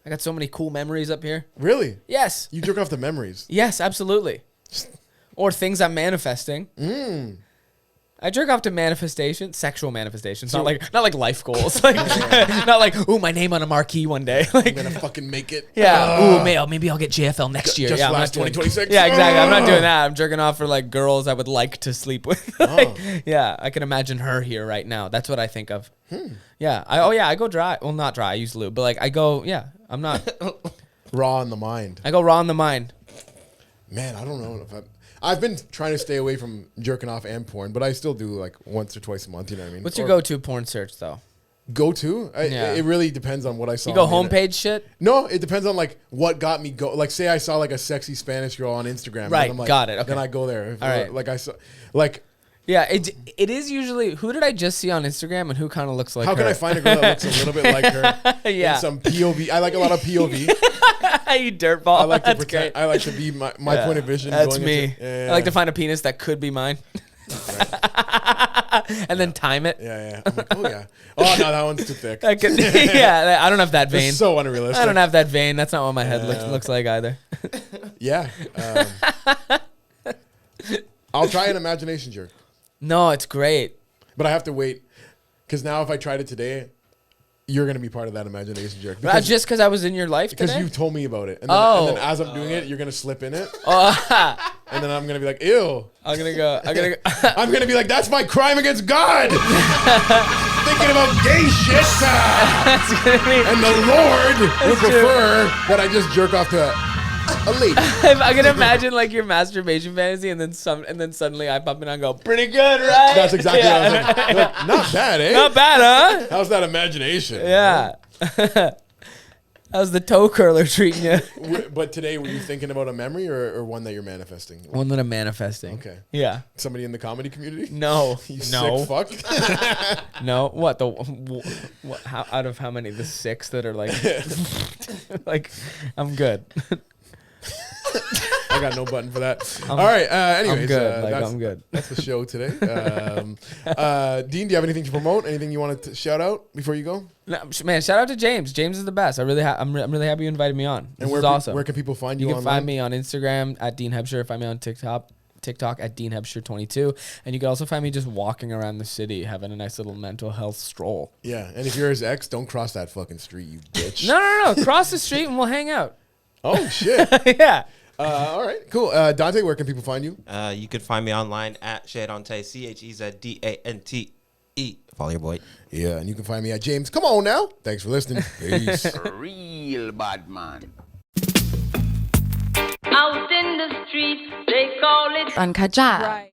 I got so many cool memories up here. Really? Yes. You jerk off the memories. Yes, absolutely. Or things I'm manifesting. I jerk off to manifestation, sexual manifestations, not like life goals. Like not like, ooh, my name on a marquee one day. Like I'm gonna fucking make it. Yeah. Maybe I'll get JFL next year. Just yeah, last 2026. Yeah, exactly. I'm not doing that. I'm jerking off for like girls I would like to sleep with. Yeah, I can imagine her here right now. That's what I think of. Yeah. I go dry. Well, not dry. I use lube, but like I go. Yeah, I'm not raw in the mind. I go raw in the mind. Man, I don't know if I've been trying to stay away from jerking off and porn, but I still do like once or twice a month. You know what I mean? What's your go-to porn search though? Go-to? It really depends on what I saw. You go homepage shit? No, it depends on like what got me go. Like say I saw like a sexy Spanish girl on Instagram. Right, I'm like, got it. Okay. Then I go there. All right. Like I saw, like. Yeah, it is usually, who did I just see on Instagram and who kind of looks like her? How can I find a girl that looks a little bit like her? Yeah. In some POV. I like a lot of POV. You dirtball. I like to That's pretend. great. I like to be my point of vision. That's me. I like to find a penis that could be mine. And then time it. Yeah. I'm like, oh yeah. Oh no, that one's too thick. I don't have that vein. It's so unrealistic. I don't have that vein. That's not what my head looks like either. Yeah. I'll try an imagination jerk, No, it's great. but I have to wait because now if I tried it today, you're gonna be part of that imagination jerk Just because I was in your life because today? you told me about it, and then, Oh. and then as I'm doing it, you're gonna slip in it, Oh, and then I'm gonna be like, ew. I'm gonna go. I'm gonna be like, that's my crime against God. Thinking about gay shit, That's gonna be. and the Lord would true. prefer that I just jerk off to a lady. I can imagine like your masturbation fantasy, and then suddenly I pop in and go, pretty good, right? That's exactly what I was like. You're like, not bad, eh? Not bad, huh? How's that imagination? Yeah. How's the toe curler treating you? But today, were you thinking about a memory or one that you're manifesting? One that I'm manifesting. Okay. Yeah. Somebody in the comedy community? No. You No. sick fuck. No. What how, out of how many? The 6 that are like, like, I'm good. I got no button for that. All right. Anyways, I'm good. I'm good. That's the show today. Dean, do you have anything to promote? Anything you wanted to shout out before you go? No, man, shout out to James. James is the best. I'm really happy you invited me on. This is awesome. Where can people find you You can online? find me on Instagram at Dean Hebsher. Find me on TikTok at Dean Hebsher 22. And you can also find me just walking around the city, having a nice little mental health stroll. Yeah. And if you're his ex, don't cross that fucking street, you bitch. No. Cross the street and we'll hang out. Oh, shit. Yeah. All right. Cool. Dante, where can people find you? You can find me online at Shedante, CheZDANTE. Follow your boy. Yeah. And you can find me at James. Come on now. Thanks for listening. Peace. Real bad man. Out in the street, they call it Uncut Jams.